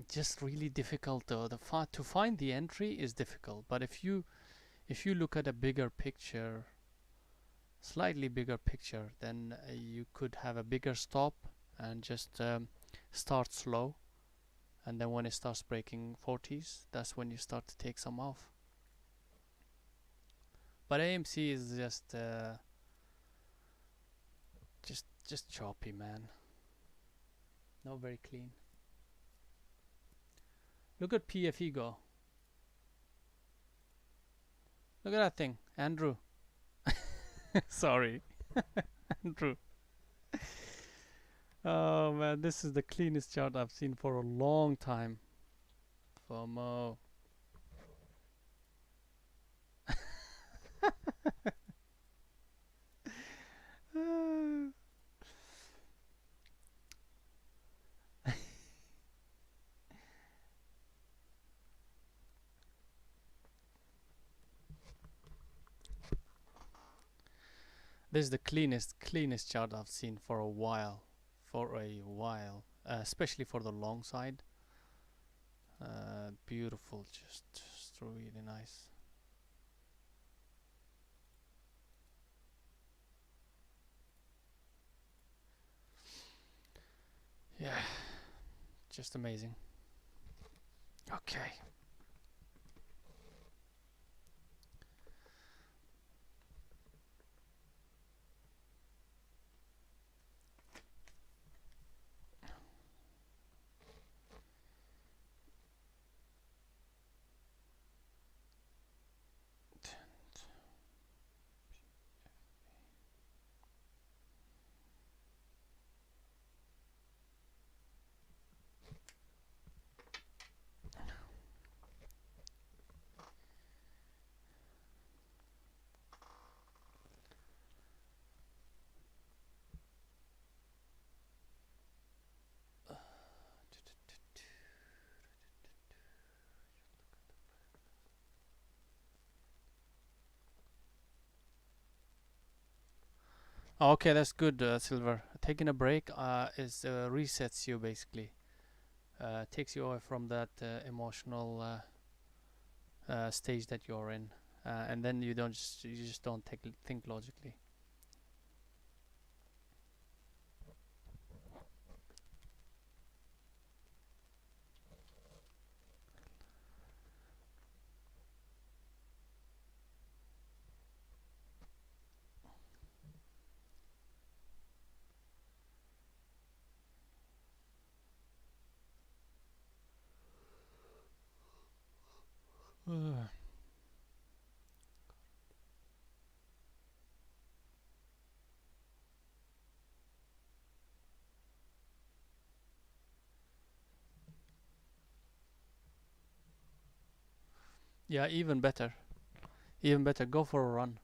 Just really difficult though. To find the entry is difficult, but if you look at a bigger picture, slightly bigger picture, then you could have a bigger stop and just start slow, and then when it starts breaking 40s, that's when you start to take some off. But AMC is just choppy, man. Not very clean. Look at PFE go. Look at that thing, Andrew. Sorry, Andrew. Oh man, this is the cleanest chart I've seen for a long time. FOMO. This is the cleanest chart I've seen for a while. Especially for the long side. Beautiful, just really nice. Yeah, just amazing. Okay. Okay, that's good, Silver. Taking a break is resets you basically. Takes you away from that emotional stage that you're in, and then you just don't think logically. Yeah, even better. Even better. Go for a run.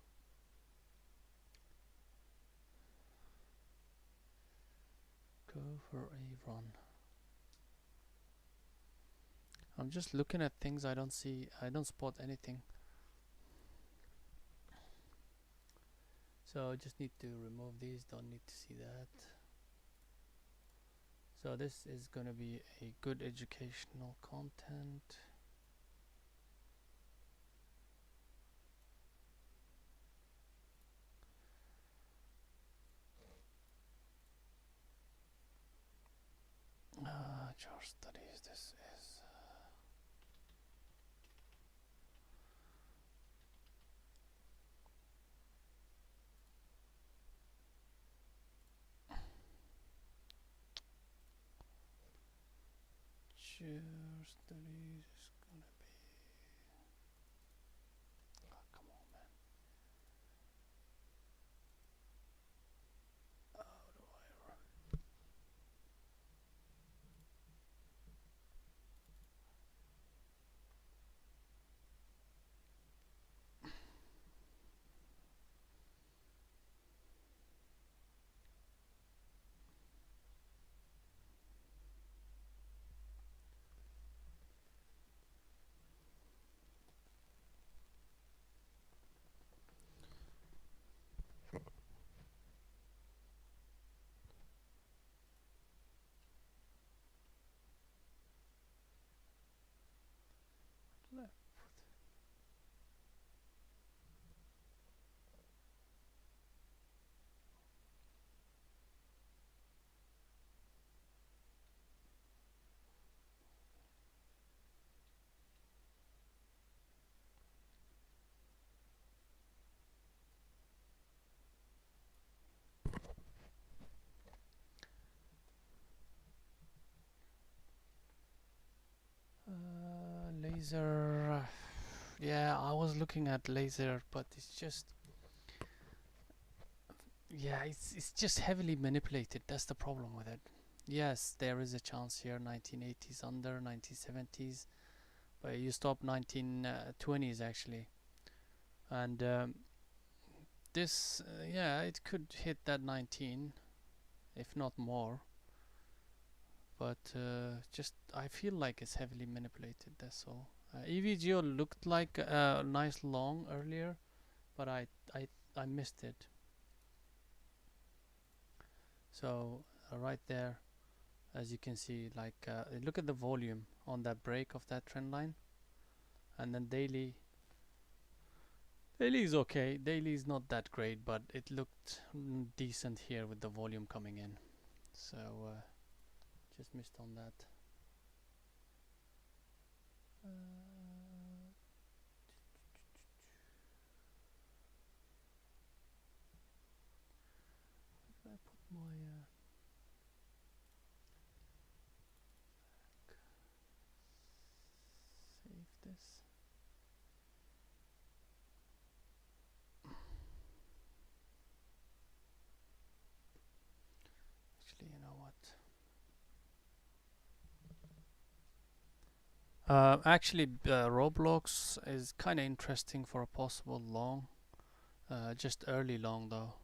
Go for a run. I'm just looking at things. I don't see. I don't spot anything. So I just need to remove these. Don't need to see that. So this is gonna be a good educational content. Chart studies. This is. Chart studies is gonna be. Oh, come on, man. How do I run? Left. Laser. Yeah, I was looking at laser, but it's just. Yeah, it's just heavily manipulated. That's the problem with it. Yes, there is a chance here. 1980s under 1970s, but you stop 1920s actually, and this yeah, it could hit that 19, if not more. But just I feel like it's heavily manipulated. That's all. EVGO looked like a nice long earlier, but I missed it. So right there, as you can see, like look at the volume on that break of that trend line, and then daily. Daily is okay. Daily is not that great, but it looked decent here with the volume coming in. So just missed on that. Where did I put my save this? Actually, you know what? Actually, Roblox is kind of interesting for a possible long, just early long though,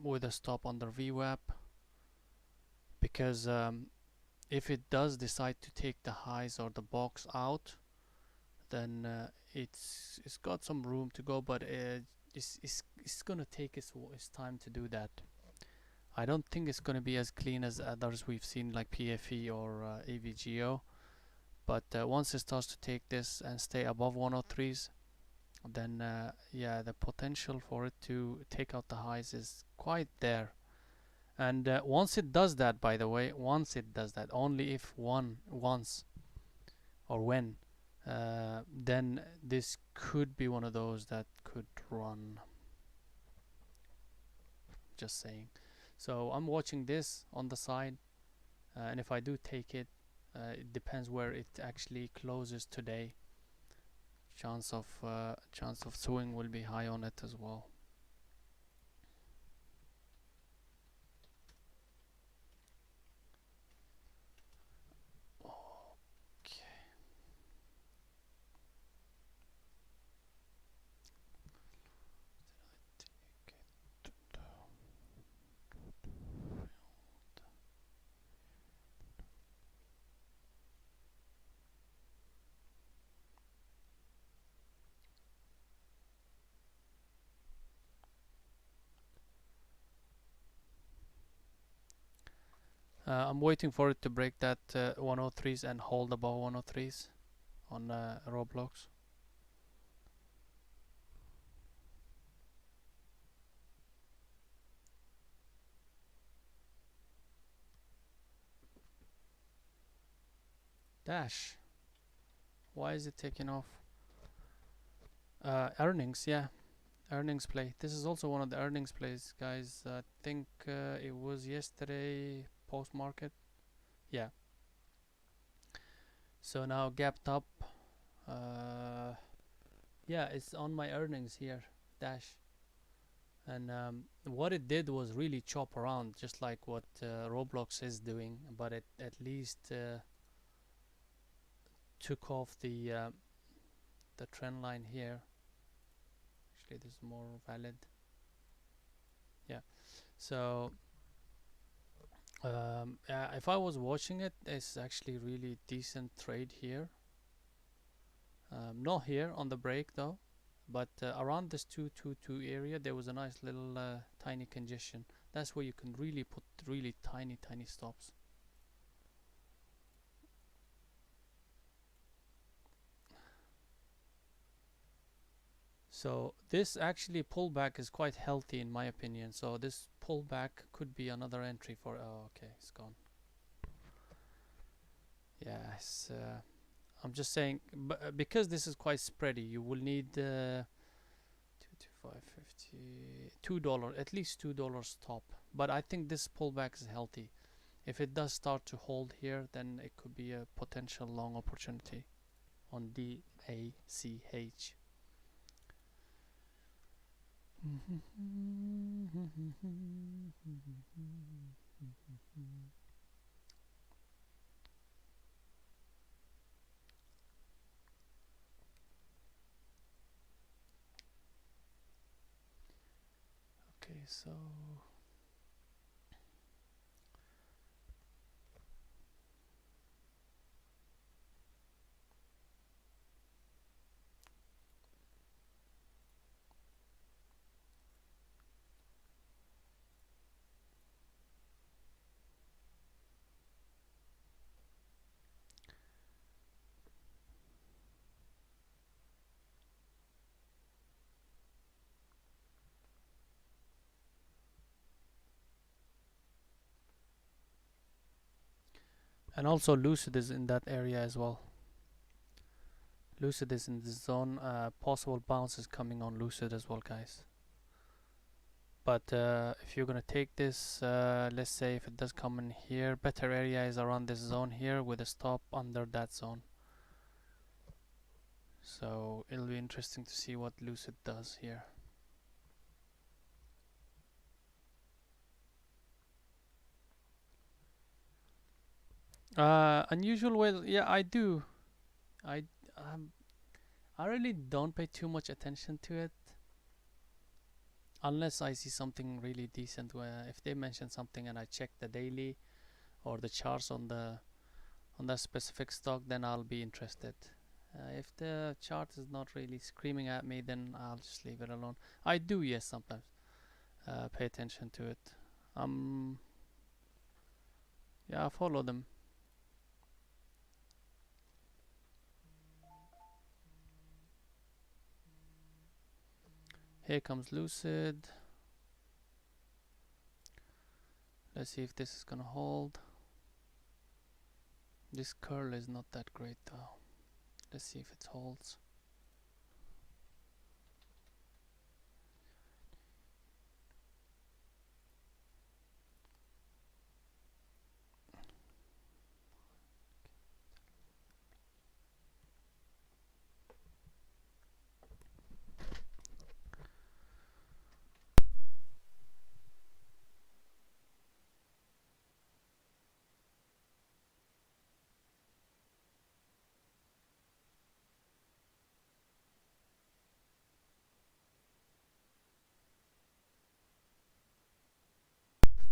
with a stop under VWAP, because if it does decide to take the highs or the box out, then it's got some room to go, but it's gonna take its time to do that. I don't think it's gonna be as clean as others we've seen like PFE or AVGO, but once it starts to take this and stay above 103s, then yeah, the potential for it to take out the highs is quite there. And once it does that, by the way, once it does that, only if once or when, then this could be one of those that could run. Just saying. So I'm watching this on the side, and if I do take it, it depends where it actually closes today. Chance of swing will be high on it as well. I'm waiting for it to break that 103s and hold above 103s on Roblox. Dash. Why is it taking off? Earnings, yeah. Earnings play. This is also one of the earnings plays, guys. I think it was yesterday post market. Yeah. So now gapped up. Yeah, it's on my earnings here, Dash. And what it did was really chop around, just like what Roblox is doing, but it at least took off the trend line here. Actually, this is more valid. Yeah. So if I was watching it, it's actually really decent trade here. Not here on the break though, but around this 222 area, there was a nice little tiny congestion. That's where you can really put really tiny stops. So this actually pullback is quite healthy in my opinion. So this pullback could be another entry for. Oh, okay, it's gone. Yes, I'm just saying, because this is quite spready, you will need 225.50, $2, at least $2 top. But I think this pullback is healthy. If it does start to hold here, then it could be a potential long opportunity on DACH. Okay, so and also Lucid is in that area as well. Lucid is in this zone. Possible bounces coming on Lucid as well, guys. But if you're gonna take this, let's say if it does come in here, better area is around this zone here with a stop under that zone. So it'll be interesting to see what Lucid does here. Unusual whale, yeah, I do. I um, I really don't pay too much attention to it unless I see something really decent. Where if they mention something and I check the daily or the charts on that specific stock, then I'll be interested. If the chart is not really screaming at me, then I'll just leave it alone. I do, yes, sometimes pay attention to it. Yeah, I follow them. Here comes Lucid. Let's see if this is gonna hold. This curl is not that great though. Let's see if it holds.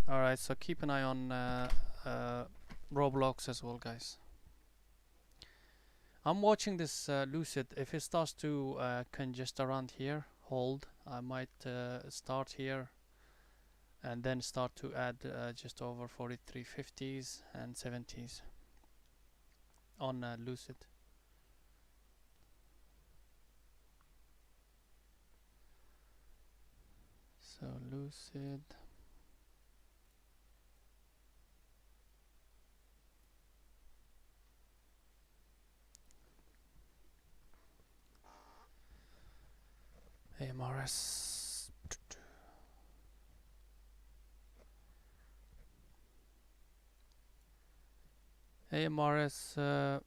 Alright, so keep an eye on Roblox as well, guys. I'm watching this Lucid. If it starts to congest around here, hold. I might start here and then start to add just over 43.50s and 70s on Lucid. So Lucid. AMRS. AMRS,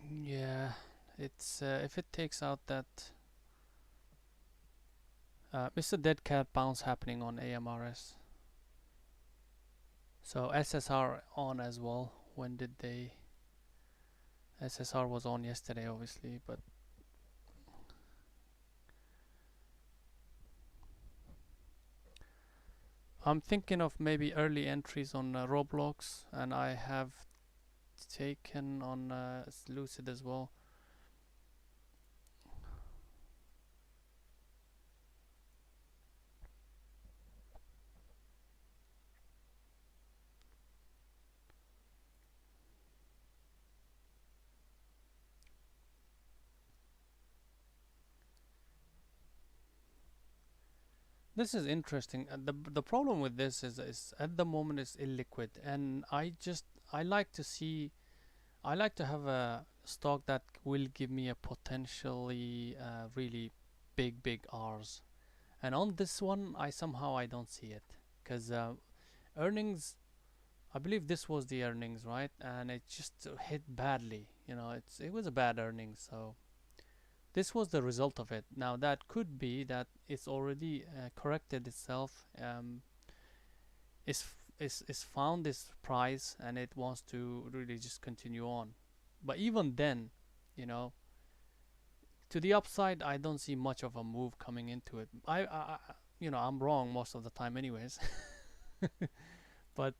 yeah, it's if it takes out that it's a dead cat bounce happening on AMRS. So SSR on as well. When did they? SSR was on yesterday, obviously, but I'm thinking of maybe early entries on Roblox, and I have taken on Lucid as well. This is interesting. The problem with this is at the moment it's illiquid, and I like to see I like to have a stock that will give me a potentially really big R's. And on this one, I don't see it because earnings. I believe this was the earnings, right? And it just hit badly. It was a bad earnings, so this was the result of it. Now that could be that it's already corrected itself. It's found this price and it wants to really just continue on. But even then, you know, to the upside, I don't see much of a move coming into it. I'm wrong most of the time, anyways. But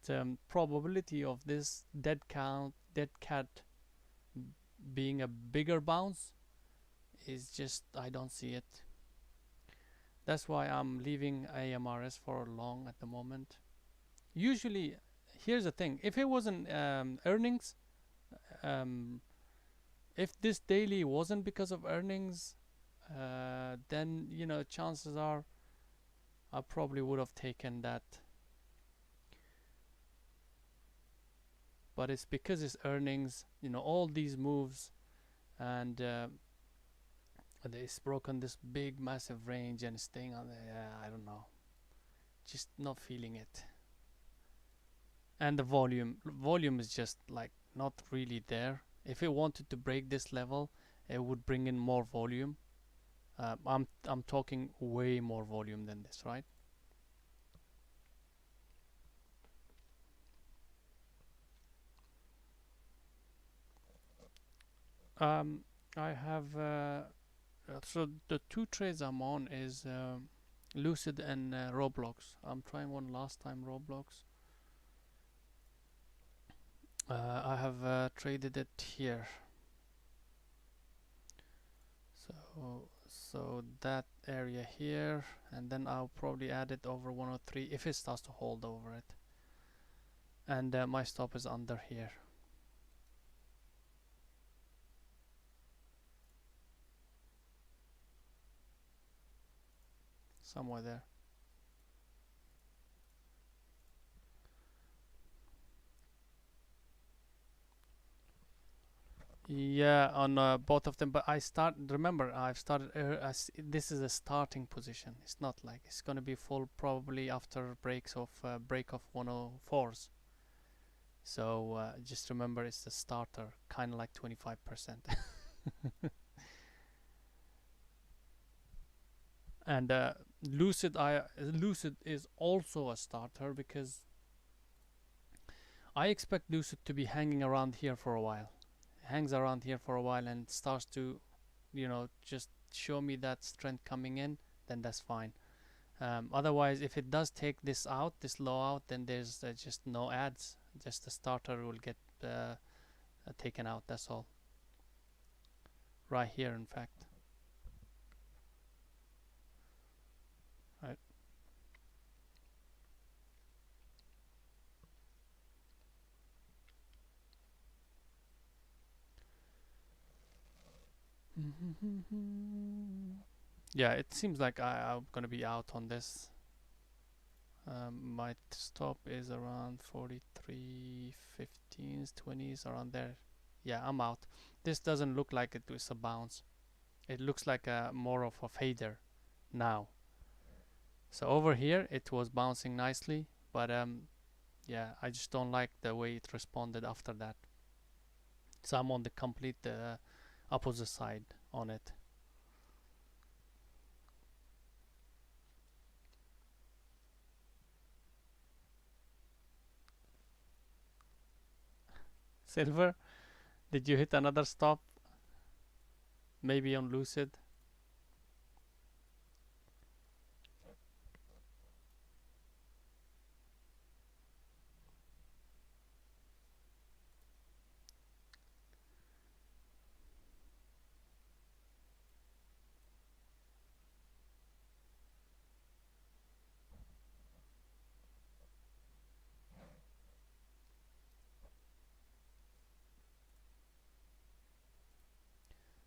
probability of this dead cat being a bigger bounce is just I don't see it. That's why I'm leaving AMRS for long at the moment. Usually, here's the thing: if it wasn't earnings, um, if this daily wasn't because of earnings, then chances are I probably would have taken that. But it's because it's earnings, all these moves, and it's broken this big massive range and staying on there. I don't know, just not feeling it. And the volume is just like not really there. If it wanted to break this level, it would bring in more volume. I'm talking way more volume than this, right? I have so the two trades I'm on is Lucid and Roblox. I'm trying one last time Roblox. I have traded it here. So that area here, and then I'll probably add it over 103 if it starts to hold over it. And my stop is under here. Somewhere there. Yeah, on both of them. But remember, I've started. This is a starting position. It's not like it's gonna be full probably after break of 104s. So just remember, it's the starter, kind of like 25%. And Lucid is also a starter because I expect Lucid to be hanging around here for a while. Hangs around here for a while and starts to, just show me that strength coming in, then that's fine. Otherwise, if it does take this low out, then there's just no ads. Just the starter will get taken out. That's all. Right here, in fact. Yeah, it seems like I'm gonna be out on this. My stop is around 43, 15s, 20s, around there. Yeah, I'm out. This doesn't look like it was a bounce. It looks like a more of a fader now. So over here it was bouncing nicely, but yeah, I just don't like the way it responded after that. So I'm on the complete opposite side on it. Silver, did you hit another stop? Maybe on Lucid?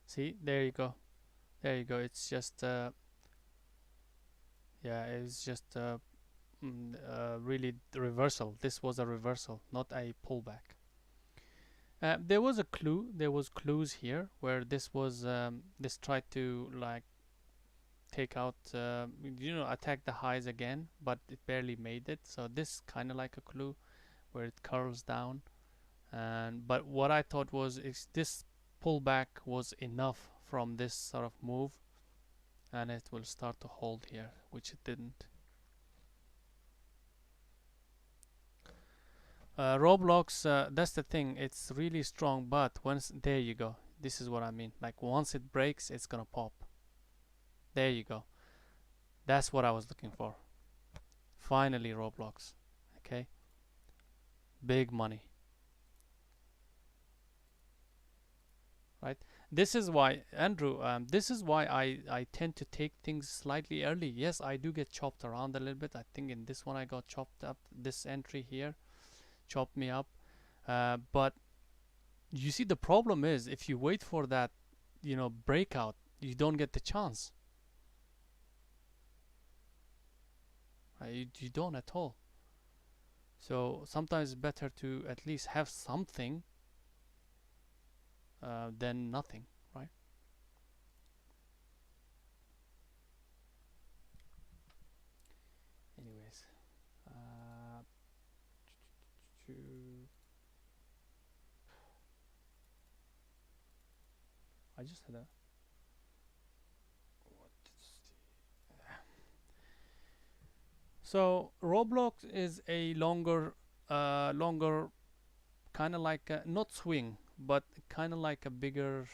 See, there you go. There you go. It's just yeah, it's just really the reversal. This was a reversal, not a pullback. There was a clue. There was clues here where this was this tried to like take out attack the highs again, but it barely made it. So this kind of like a clue where it curls down. And but what I thought was is this pullback was enough from this sort of move, and it will start to hold here, which it didn't. Roblox, that's the thing. It's really strong, but once there you go. This is what I mean. Like once it breaks, it's gonna pop. There you go. That's what I was looking for. Finally, Roblox. Okay, big money, right? This is why, Andrew. This is why I tend to take things slightly early. Yes, I do get chopped around a little bit. I think in this one I got chopped up. This entry here chopped me up. But you see, the problem is if you wait for that, breakout, you don't get the chance. You don't at all. So sometimes it's better to at least have something than nothing, right? Anyways, uh, I just had a what so Roblox is a longer kind of like not swing, but kind of like a bigger,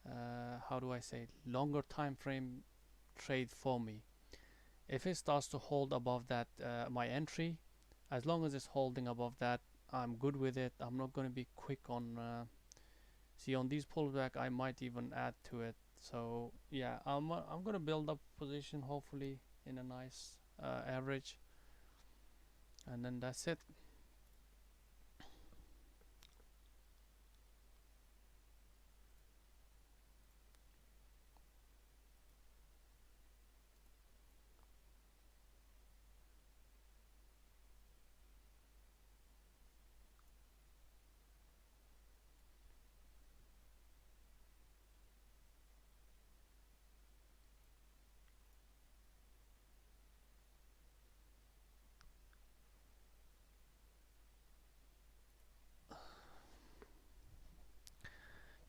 how do I say, longer time frame trade for me. If it starts to hold above that, my entry, as long as it's holding above that, I'm good with it. I'm not going to be quick on. See, on these pullback, I might even add to it. So yeah, I'm gonna build up position hopefully in a nice average, and then that's it.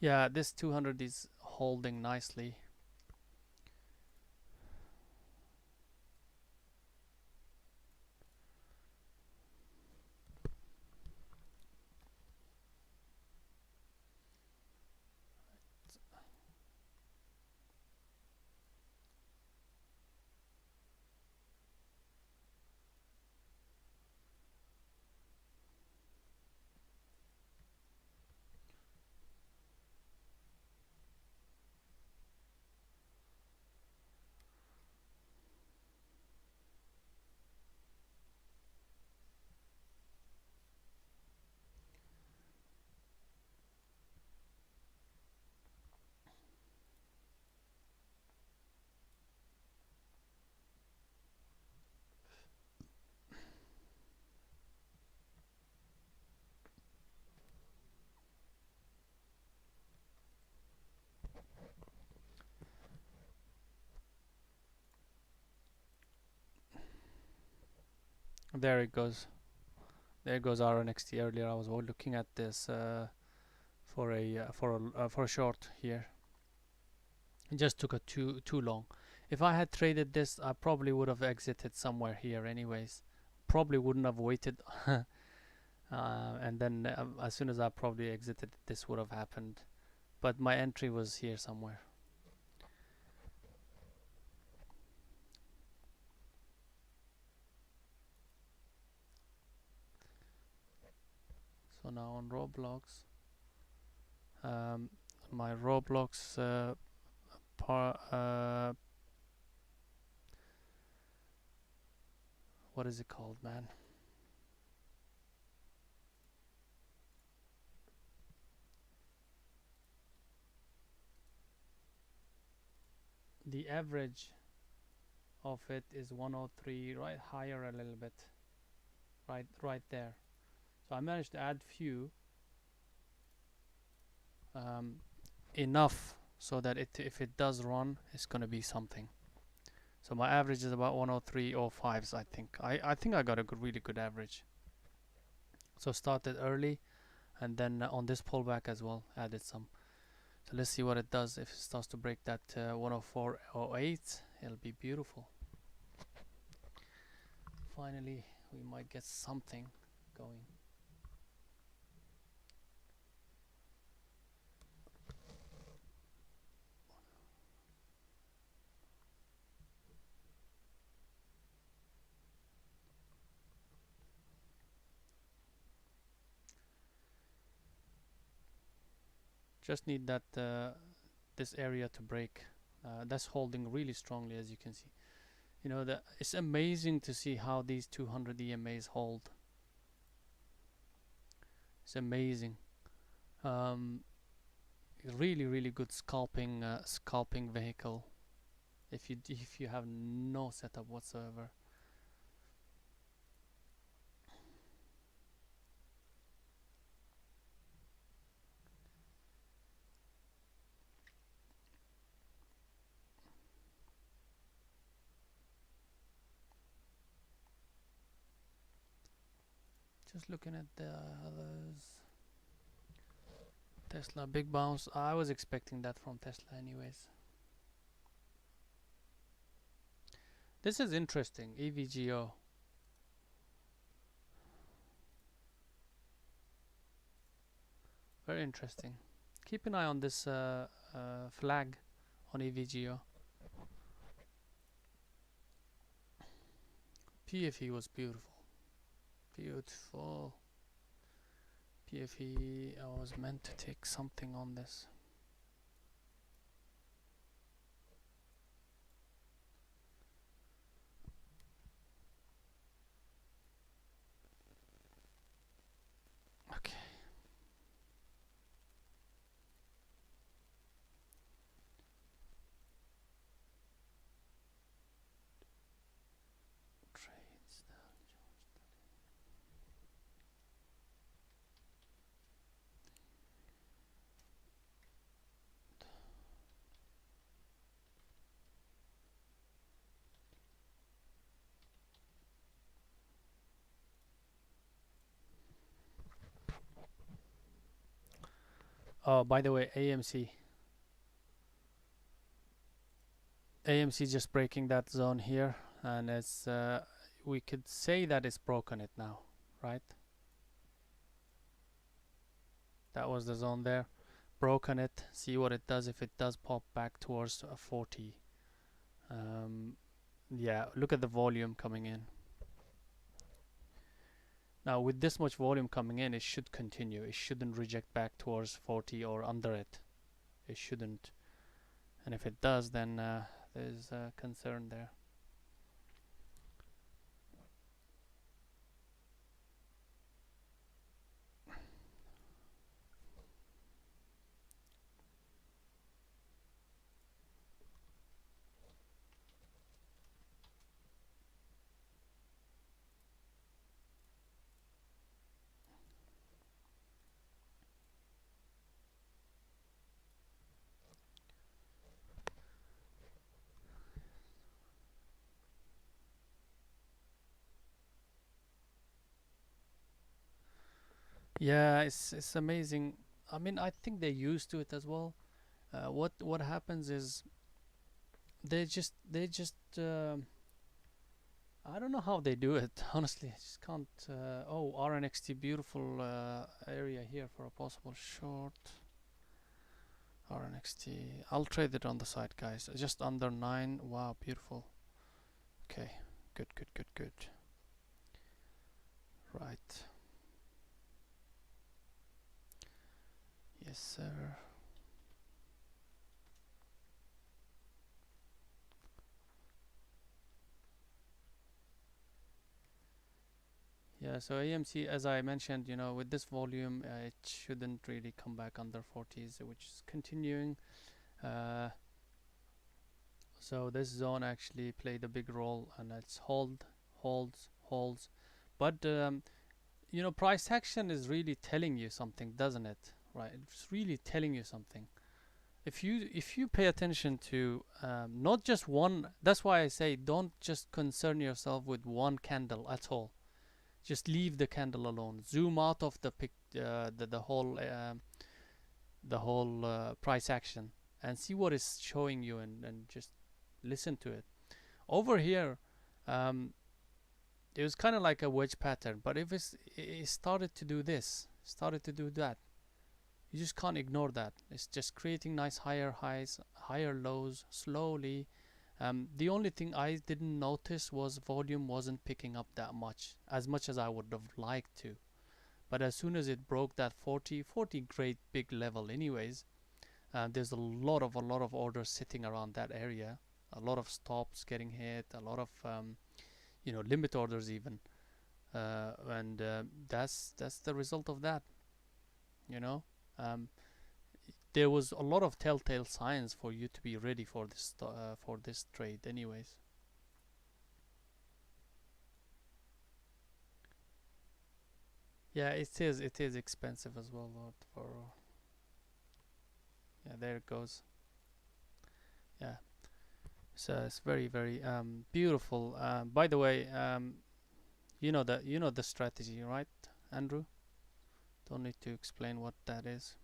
Yeah, this 200 is holding nicely. There it goes. There goes RNXT. Earlier I was looking at this for a short here. It just took a too long. If I had traded this, I probably would have exited somewhere here anyways. Probably wouldn't have waited. And then as soon as I probably exited, this would have happened. But my entry was here somewhere. So now on Roblox, my Roblox what is it called, man? The average of it is 103, right? Higher a little bit, right there. So I managed to add few enough so that if it does run, it's gonna be something. So my average is about 103.05s, I think. I think I got a really good average. So started early, and then on this pullback as well, added some. So let's see what it does. If it starts to break that 104.08, it'll be beautiful. Finally, we might get something going. Just need that this area to break. That's holding really strongly, as you can see. You know, it's amazing to see how these 200 EMAs hold. It's amazing. Really good scalping vehicle. If you have no setup whatsoever. Just looking at the others. Tesla, big bounce. I was expecting that from Tesla anyways. This is interesting, EVGO. Very interesting. Keep an eye on this flag on EVGO. PFE was beautiful. Beautiful. PFE, I was meant to take something on this. Okay. Trades. Oh, by the way, AMC just breaking that zone here, and it's we could say that it's broken it now, right? That was the zone there, broken it. See what it does. If it does pop back towards 40, yeah, look at the volume coming in. Now with this much volume coming in, it should continue. It shouldn't reject back towards 40 or under it. It shouldn't. And if it does, then there's a concern there. Yeah, it's amazing. I mean, I think they're used to it as well. What happens is they just I don't know how they do it. Honestly, I just can't. Oh, RNXT, beautiful area here for a possible short. RNXT. I'll trade it on the side, guys. Just under 9. Wow, beautiful. Okay, good, good, good, good. Right. Yes, sir. Yeah, so AMC, as I mentioned, with this volume, it shouldn't really come back under 40s, which is continuing. Uh, so this zone actually played a big role, and it's holds. But price action is really telling you something, doesn't it? Right? It's really telling you something. If you pay attention to not just one, that's why I say don't just concern yourself with one candle at all. Just leave the candle alone. Zoom out of the whole price action and see what is showing you, and just listen to it. Over here, um, it was kind of like a wedge pattern, but if it started to do this, started to do that, you just can't ignore that. It's just creating nice higher highs, higher lows slowly. The only thing I didn't notice was volume wasn't picking up that much as I would have liked to. But as soon as it broke that 40 great big level, anyways, there's a lot of orders sitting around that area. A lot of stops getting hit, a lot of limit orders even, and that's the result of that. You know, um, there was a lot of telltale signs for you to be ready for this trade, anyways. Yeah, it is expensive as well, Lord, for yeah, there it goes. Yeah, so it's very very beautiful. By the way, you know the strategy, right, Andrew? Don't need to explain what that is.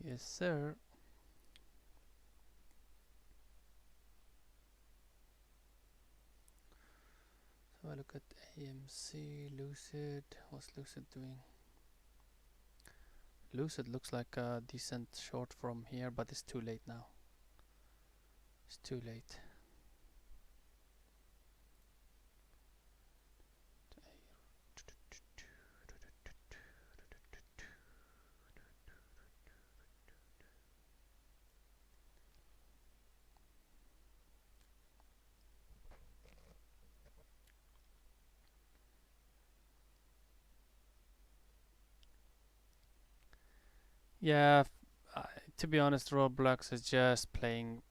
Yes, sir. So I look at AMC, Lucid. What's Lucid doing? Lucid looks like a decent short from here, but it's too late now. It's too late. Yeah, to be honest, Roblox is just playing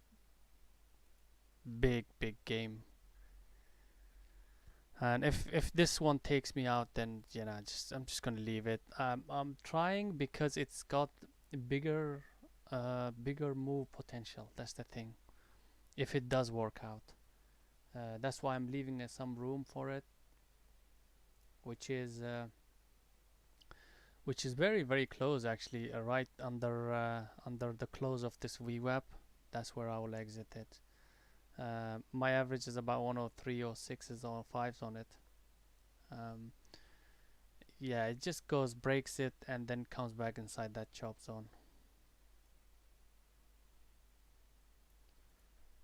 big, big game. And if this one takes me out, then I'm just gonna leave it. I'm trying because it's got bigger, bigger move potential. That's the thing. If it does work out, that's why I'm leaving some room for it, which is uh, which is very very close actually, right under the close of this VWAP. That's where I will exit it. My average is about 103 or 6s or 5s on it. Um, yeah, it just goes, breaks it, and then comes back inside that chop zone.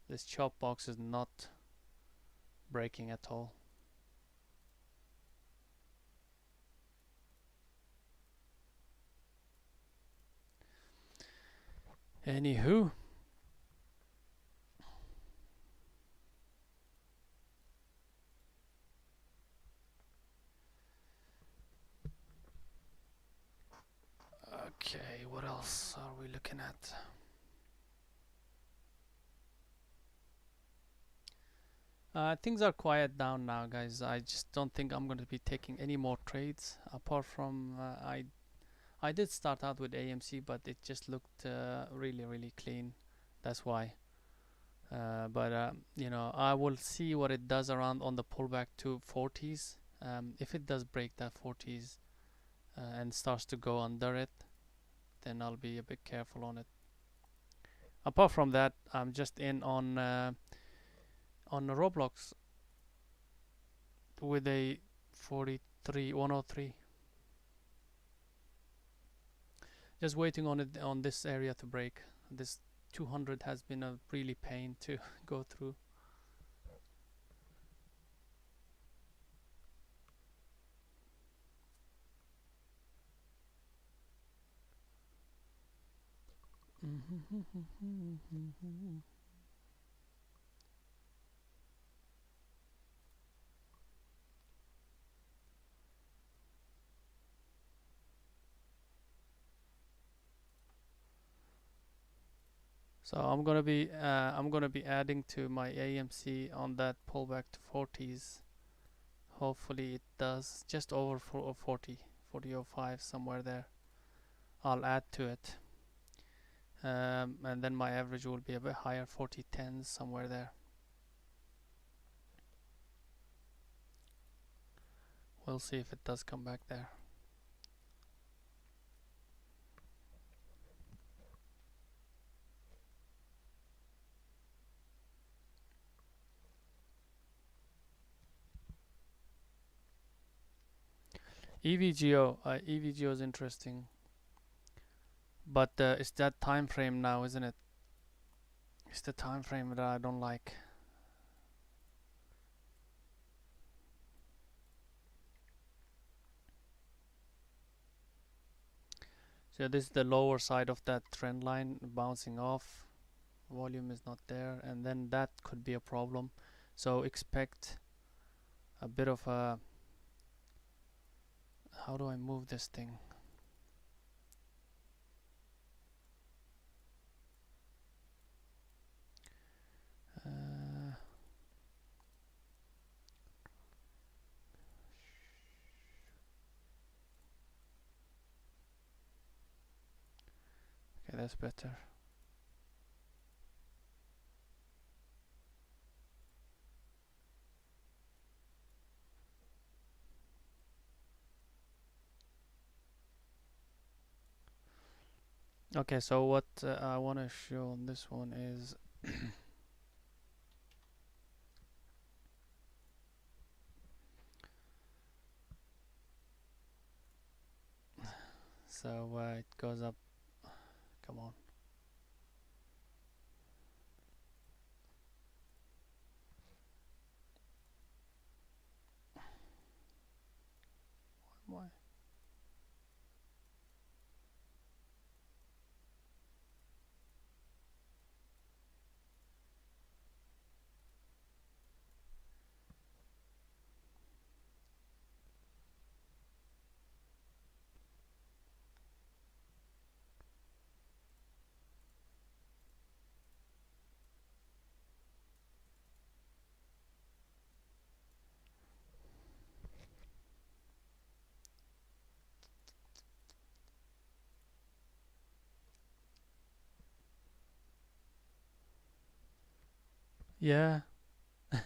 This chop box is not breaking at all. Anywho, okay, what else are we looking at? Things are quiet down now, guys. I just don't think I'm going to be taking any more trades apart from I did start out with AMC, but it just looked really really clean. That's why. But you know, I will see what it does around on the pullback to 40s. If it does break that 40s and starts to go under it, then I'll be a bit careful on it. Apart from that, I'm just in on the Roblox with a 103. Just waiting on it on this area to break. This 200 has been a really pain to go through. So I'm gonna be adding to my AMC on that pullback to 40s. Hopefully it does just over 40, 40.05 somewhere there. I'll add to it, and then my average will be a bit higher, 40.10 somewhere there. We'll see if it does come back there. EVGO is interesting, but it's that time frame now, isn't it? It's the time frame that I don't like. So this is the lower side of that trend line bouncing off. Volume is not there, and then that could be a problem. So expect a bit of a, how do I move this thing? Okay, that's better. Okay, so what I want to show on this one is so it goes up. Come on. Why? Yeah,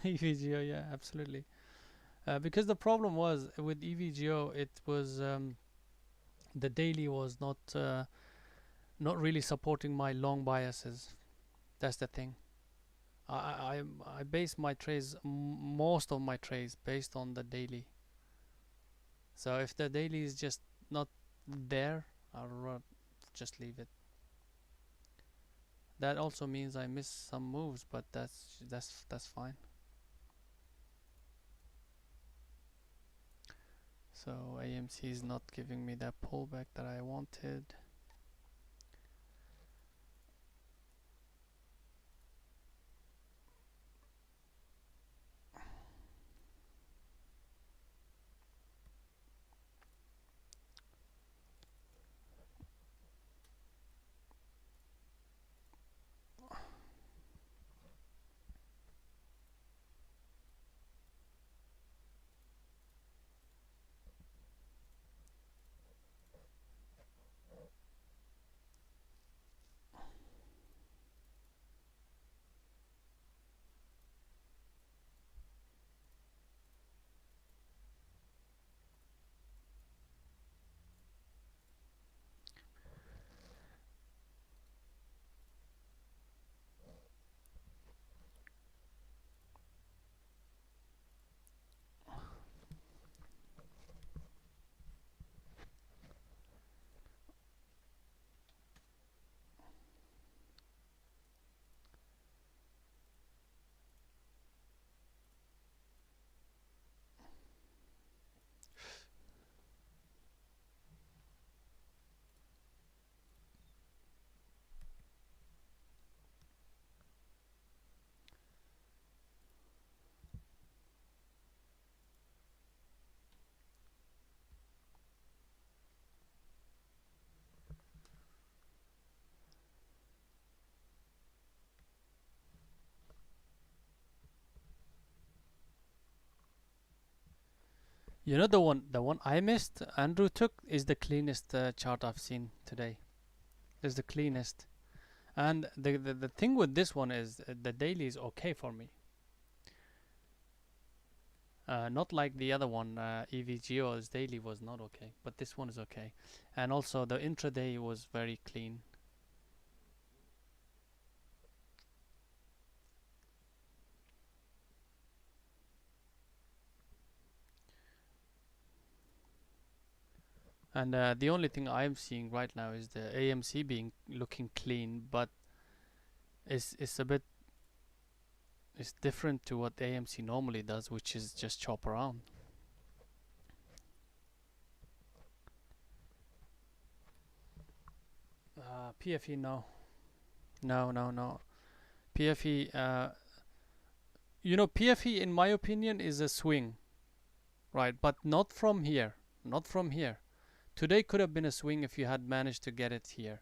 EVGO. Yeah, absolutely. Because the problem was with EVGO, it was the daily was not really supporting my long biases. That's the thing. I base my trades, most of my trades, based on the daily. So if the daily is just not there, I'll just leave it. That also means I miss some moves, but that's fine. So AMC is not giving me that pullback that I wanted. You know the one I missed, Andrew took, is the cleanest chart I've seen today. It's the cleanest. And the thing with this one is the daily is okay for me. Not like the other one, EVGO's daily was not okay, but this one is okay. And also the intraday was very clean. And the only thing I'm seeing right now is the AMC being looking clean, but it's a bit it's different to what AMC normally does, which is just chop around. PFE, no, no. PFE, PFE in my opinion is a swing, right? But not from here, not from here. Today could have been a swing if you had managed to get it here,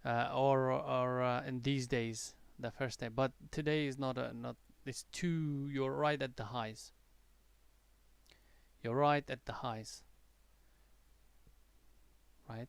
or in these days, the first day. But today is not. It's too. You're right at the highs. You're right at the highs, right?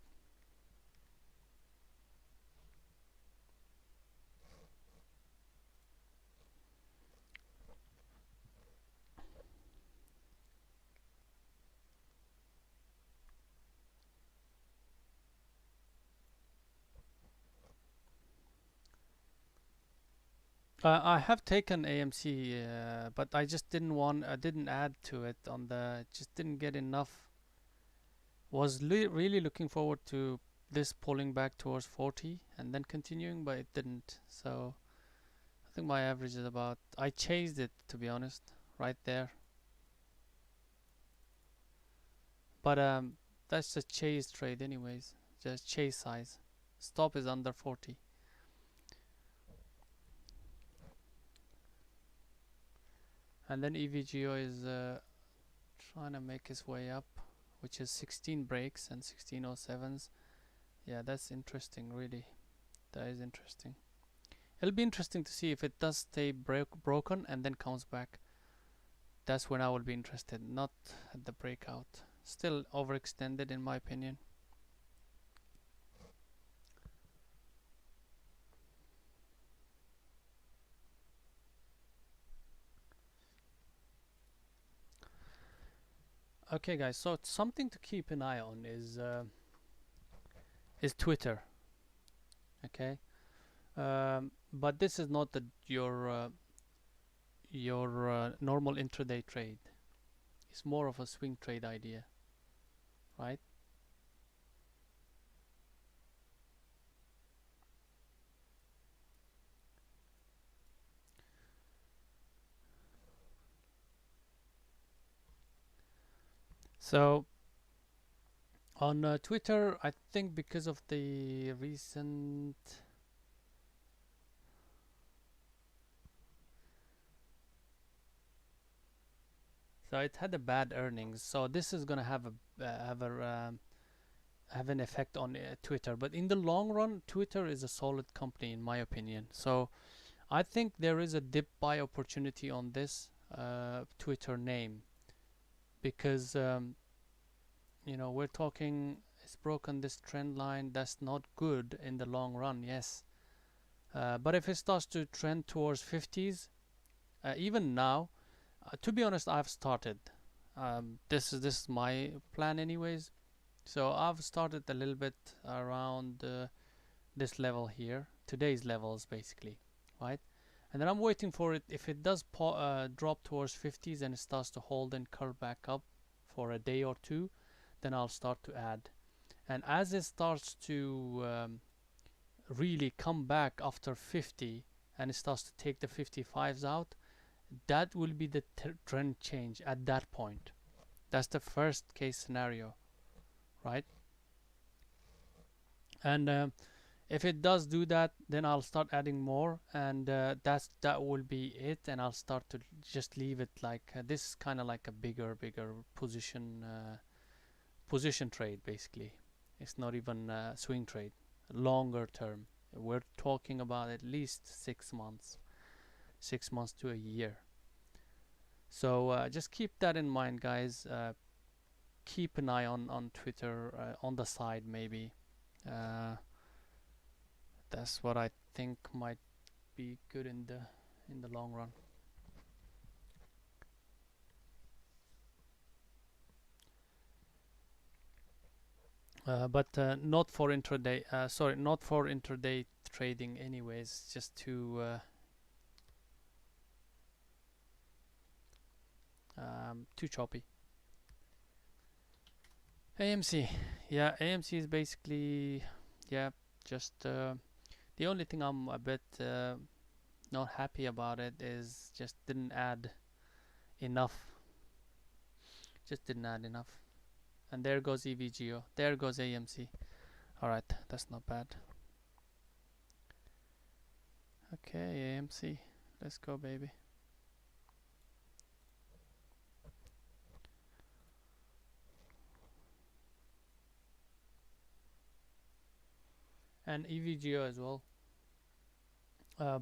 I have taken AMC, but I just didn't want. I didn't add to it on the. Just didn't get enough. Was really looking forward to this pulling back towards 40 and then continuing, but it didn't. So I think my average is about. I chased it, to be honest, right there. But that's a chase trade, anyways. Just chase size. Stop is under 40. And then EVGO is trying to make his way up, which is 16 breaks and 1607s. Yeah, that's interesting, really. That is interesting. It'll be interesting to see if it does stay broken and then comes back. That's when I will be interested, not at the breakout. Still overextended in my opinion. Okay, guys. So something to keep an eye on is Twitter. Okay, but this is not your normal intraday trade. It's more of a swing trade idea, right? So on Twitter, I think because of the recent. So it had a bad earnings. So this is gonna have an effect on Twitter. But in the long run, Twitter is a solid company in my opinion. So I think there is a dip buy opportunity on this Twitter name because we're talking. It's broken this trend line. That's not good in the long run. Yes. But if it starts to trend towards 50s, even now, to be honest, I've started. This is my plan, anyways. So I've started a little bit around this level here, today's levels, basically, right? And then I'm waiting for it. If it does drop towards 50s and it starts to hold and curl back up for a day or two, then I'll start to add. And as it starts to really come back after 50 and it starts to take the 55s out, that will be the trend change at that point. That's the first case scenario, right? And if it does do that, then I'll start adding more, and that will be it. And I'll start to just leave it like this is kind of like a bigger position trade, basically. It's not even swing trade, longer term. We're talking about at least 6 months, 6 months to a year. So just keep that in mind, guys. keep an eye on Twitter on the side maybe. That's what I think might be good in the long run. But not for intraday. Sorry, not for intraday trading. Anyways, just too choppy. AMC, yeah, AMC is basically, yeah, just the only thing I'm a bit not happy about it is just didn't add enough. Just didn't add enough. And there goes EVGO. There goes AMC. All right, that's not bad. Okay, AMC, let's go, baby. And EVGO as well.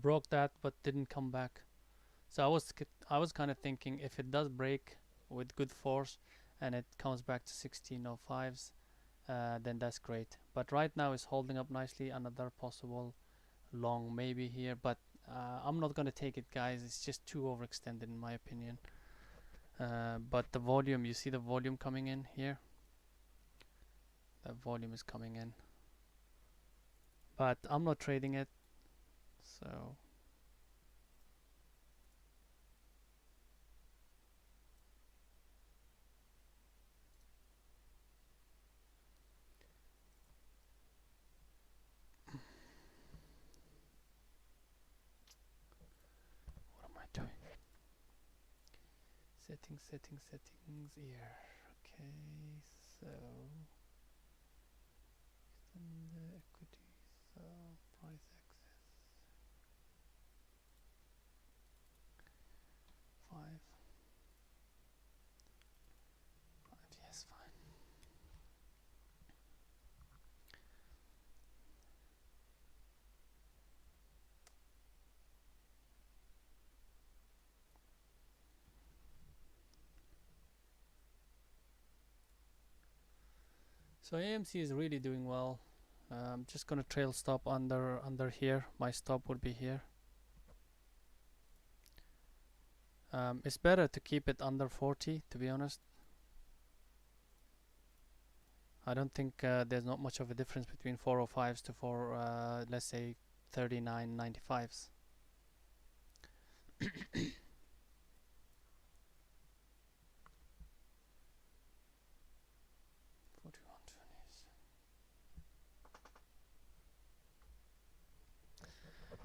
Broke that, but didn't come back. So I was kind of thinking if it does break with good force and it comes back to 1605s, then that's great. But right now it's holding up nicely. Another possible long maybe here, but I'm not gonna take it, guys. It's just too overextended in my opinion. But the volume, you see the volume coming in here. The volume is coming in, but I'm not trading it, so what am I doing? Settings here. Okay, so extend the equity, so price access 5. Yes, fine. So AMC is really doing well. I'm just gonna trail stop under here. My stop would be here. It's better to keep it under 40, to be honest. I don't think there's not much of a difference between 405s to let's say 39.95s.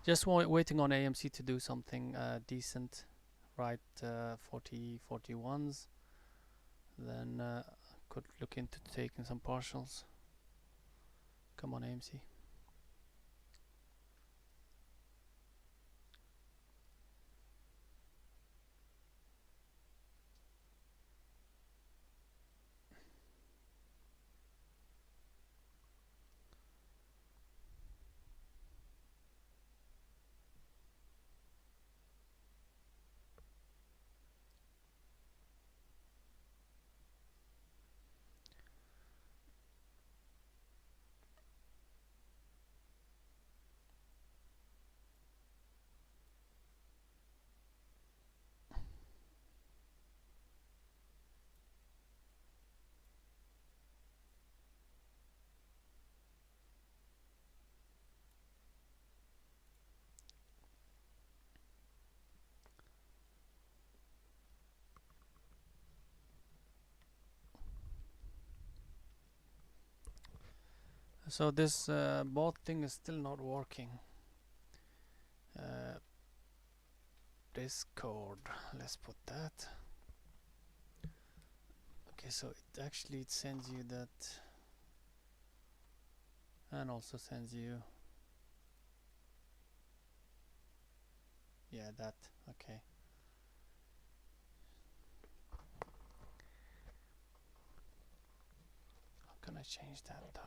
Just waiting on AMC to do something decent, right? 41s. Then could look into taking some partials. Come on, AMC. So this bot thing is still not working. Discord, let's put that. Okay, so it actually sends you that, and also sends you, yeah, that. Okay. How can I change that though?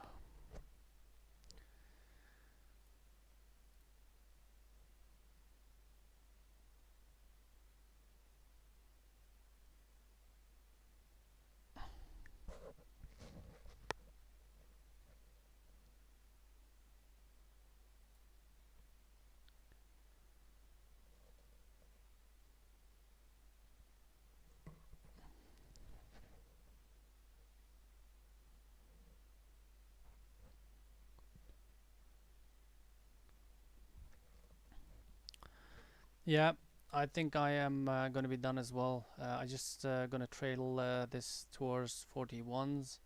Yeah, I think I am gonna be done as well. I just gonna trail this towards 41s,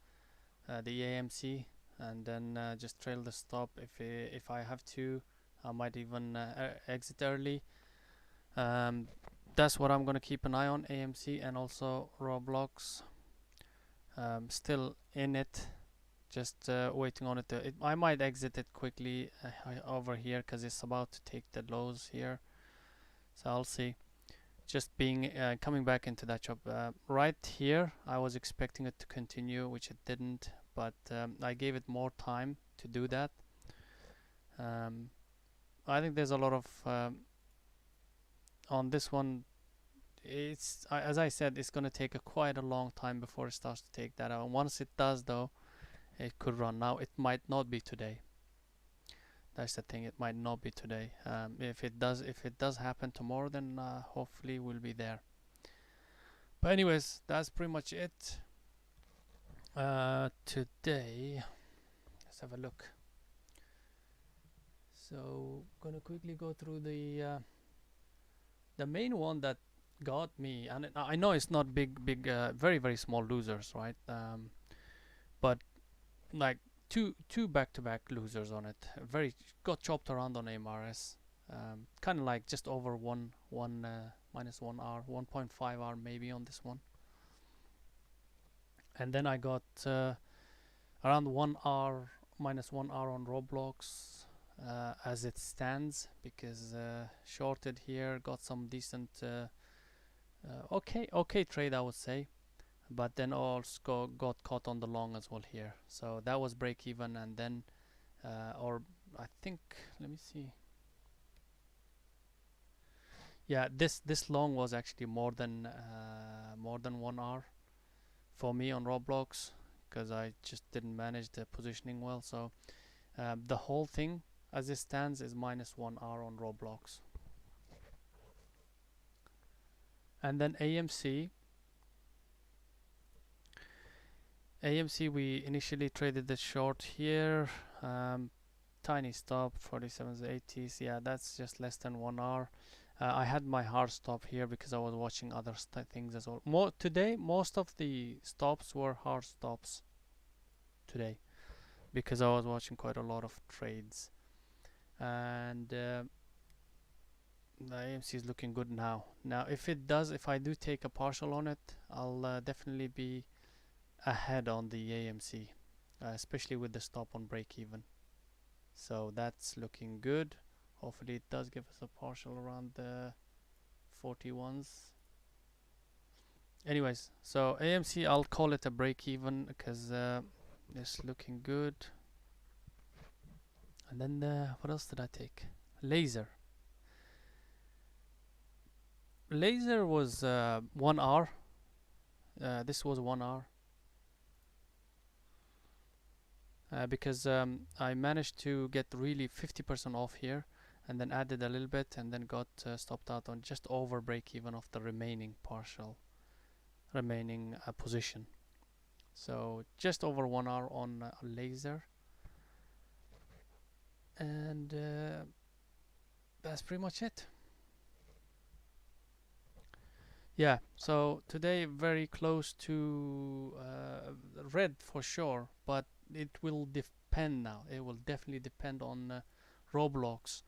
the AMC, and then just trail the stop. If I have to, I might even exit early. Um, that's what I'm gonna keep an eye on, AMC and also Roblox. Still in it, just waiting on it. I might exit it quickly over here because it's about to take the lows here. So I'll see. Just being coming back into that job right here. I was expecting it to continue, which it didn't, but I gave it more time to do that. Um, I think there's a lot of on this one. It's as I said, it's gonna take quite a long time before it starts to take that out. Once it does, though, it could run. Now it might not be today. That's the thing. It might not be today. If it does happen tomorrow, then hopefully we'll be there. But anyways, that's pretty much it. Today, let's have a look. So, gonna quickly go through the main one that got me, and I know it's not big, very very small losers, right? But like two back-to-back losers on it. Very got chopped around on AMRS. Kind of like just over one minus 1 hour, 1.5 hour maybe on this one. And then I got around 1 hour minus 1 hour on Roblox as it stands, because shorted here, got some decent okay trade, I would say, but then also got caught on the long as well here. So that was break even, and then or I think, let me see. Yeah, this long was actually more than 1 hour for me on Roblox, because I just didn't manage the positioning well. So the whole thing as it stands is minus 1 hour on Roblox. And then AMC, we initially traded the short here. Tiny stop, 47s, 80s. Yeah, that's just less than 1 hour. I had my hard stop here because I was watching other things as well. Today, most of the stops were hard stops today, because I was watching quite a lot of trades. And the AMC is looking good now. Now, if I do take a partial on it, I'll definitely be ahead on the AMC, especially with the stop on break even. So that's looking good. Hopefully it does give us a partial around the 41s. Anyways, so AMC, I'll call it a break even because it's looking good. And then what else did I take? Laser. Laser was 1 hour. This was 1 hour. Because I managed to get really 50% off here, and then added a little bit, and then got stopped out on just over break even of the remaining position. So just over 1 hour on laser, and that's pretty much it. Yeah, so today very close to red for sure, but it will depend now. It will definitely depend on Roblox.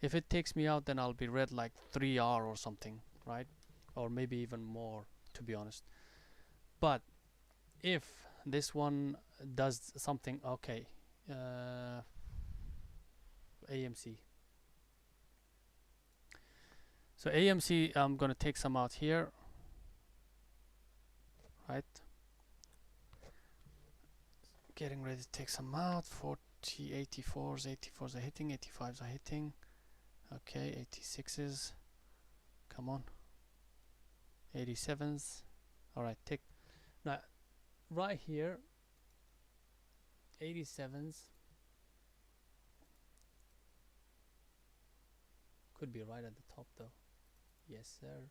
If it takes me out, then I'll be red like 3 hour or something, right? Or maybe even more, to be honest. But if this one does something, okay, AMC. So AMC, I'm gonna take some out here, right? Getting ready to take some out. 40, 84s are hitting, 85s are hitting. Okay, 86s. Come on. 87s. Alright, take. Now, right here, 87s. Could be right at the top though. Yes, sir.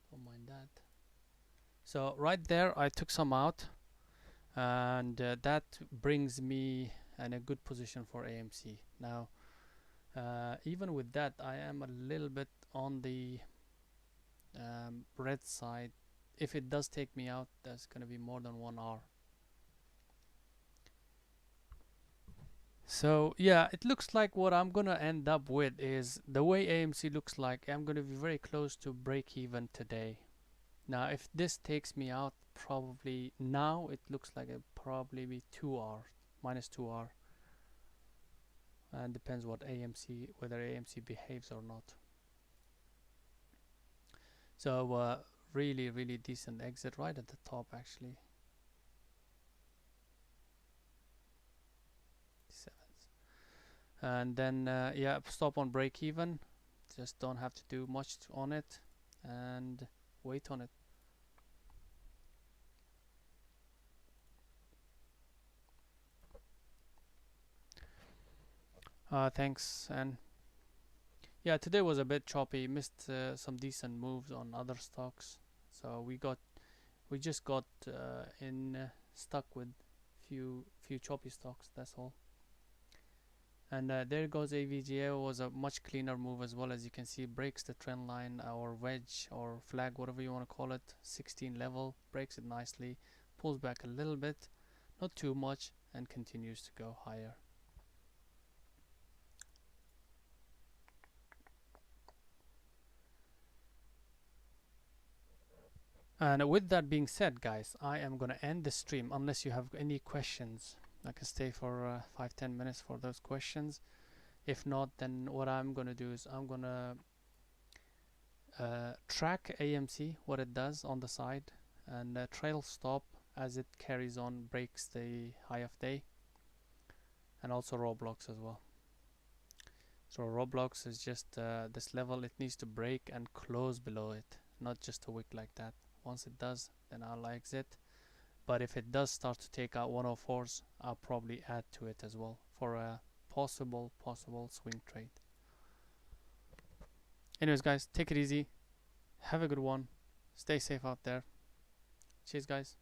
Don't mind that. So, right there, I took some out. And that brings me in a good position for AMC. Now, Even with that, I am a little bit on the red side. If it does take me out, that's gonna be more than 1 hour. So yeah, it looks like what I'm gonna end up with is the way AMC looks like. I'm gonna be very close to break even today. Now, if this takes me out, probably now it looks like it probably be 2 hours, minus 2 hour, and depends what AMC, whether AMC behaves or not. So really, really decent exit right at the top actually. 7s. And then yeah, stop on break even. Just don't have to do much on it, and wait on it. Thanks. And yeah, today was a bit choppy. Missed some decent moves on other stocks, so we just got in stuck with few choppy stocks. That's all. And there goes AVGA. Was a much cleaner move as well. As you can see, breaks the trend line or wedge or flag, whatever you want to call it, 16 level, breaks it nicely, pulls back a little bit, not too much, and continues to go higher. And with that being said, guys, I am gonna end the stream unless you have any questions. I can stay for 5-10 minutes for those questions. If not, then what I'm gonna do is I'm gonna track AMC, what it does on the side, and trail stop as it carries on, breaks the high of day, and also Roblox as well. So Roblox is just this level. It needs to break and close below it, not just a wick like that. Once it does, then I'll exit. But if it does start to take out 104s, I'll probably add to it as well for a possible swing trade. Anyways, guys, take it easy. Have a good one. Stay safe out there. Cheers, guys.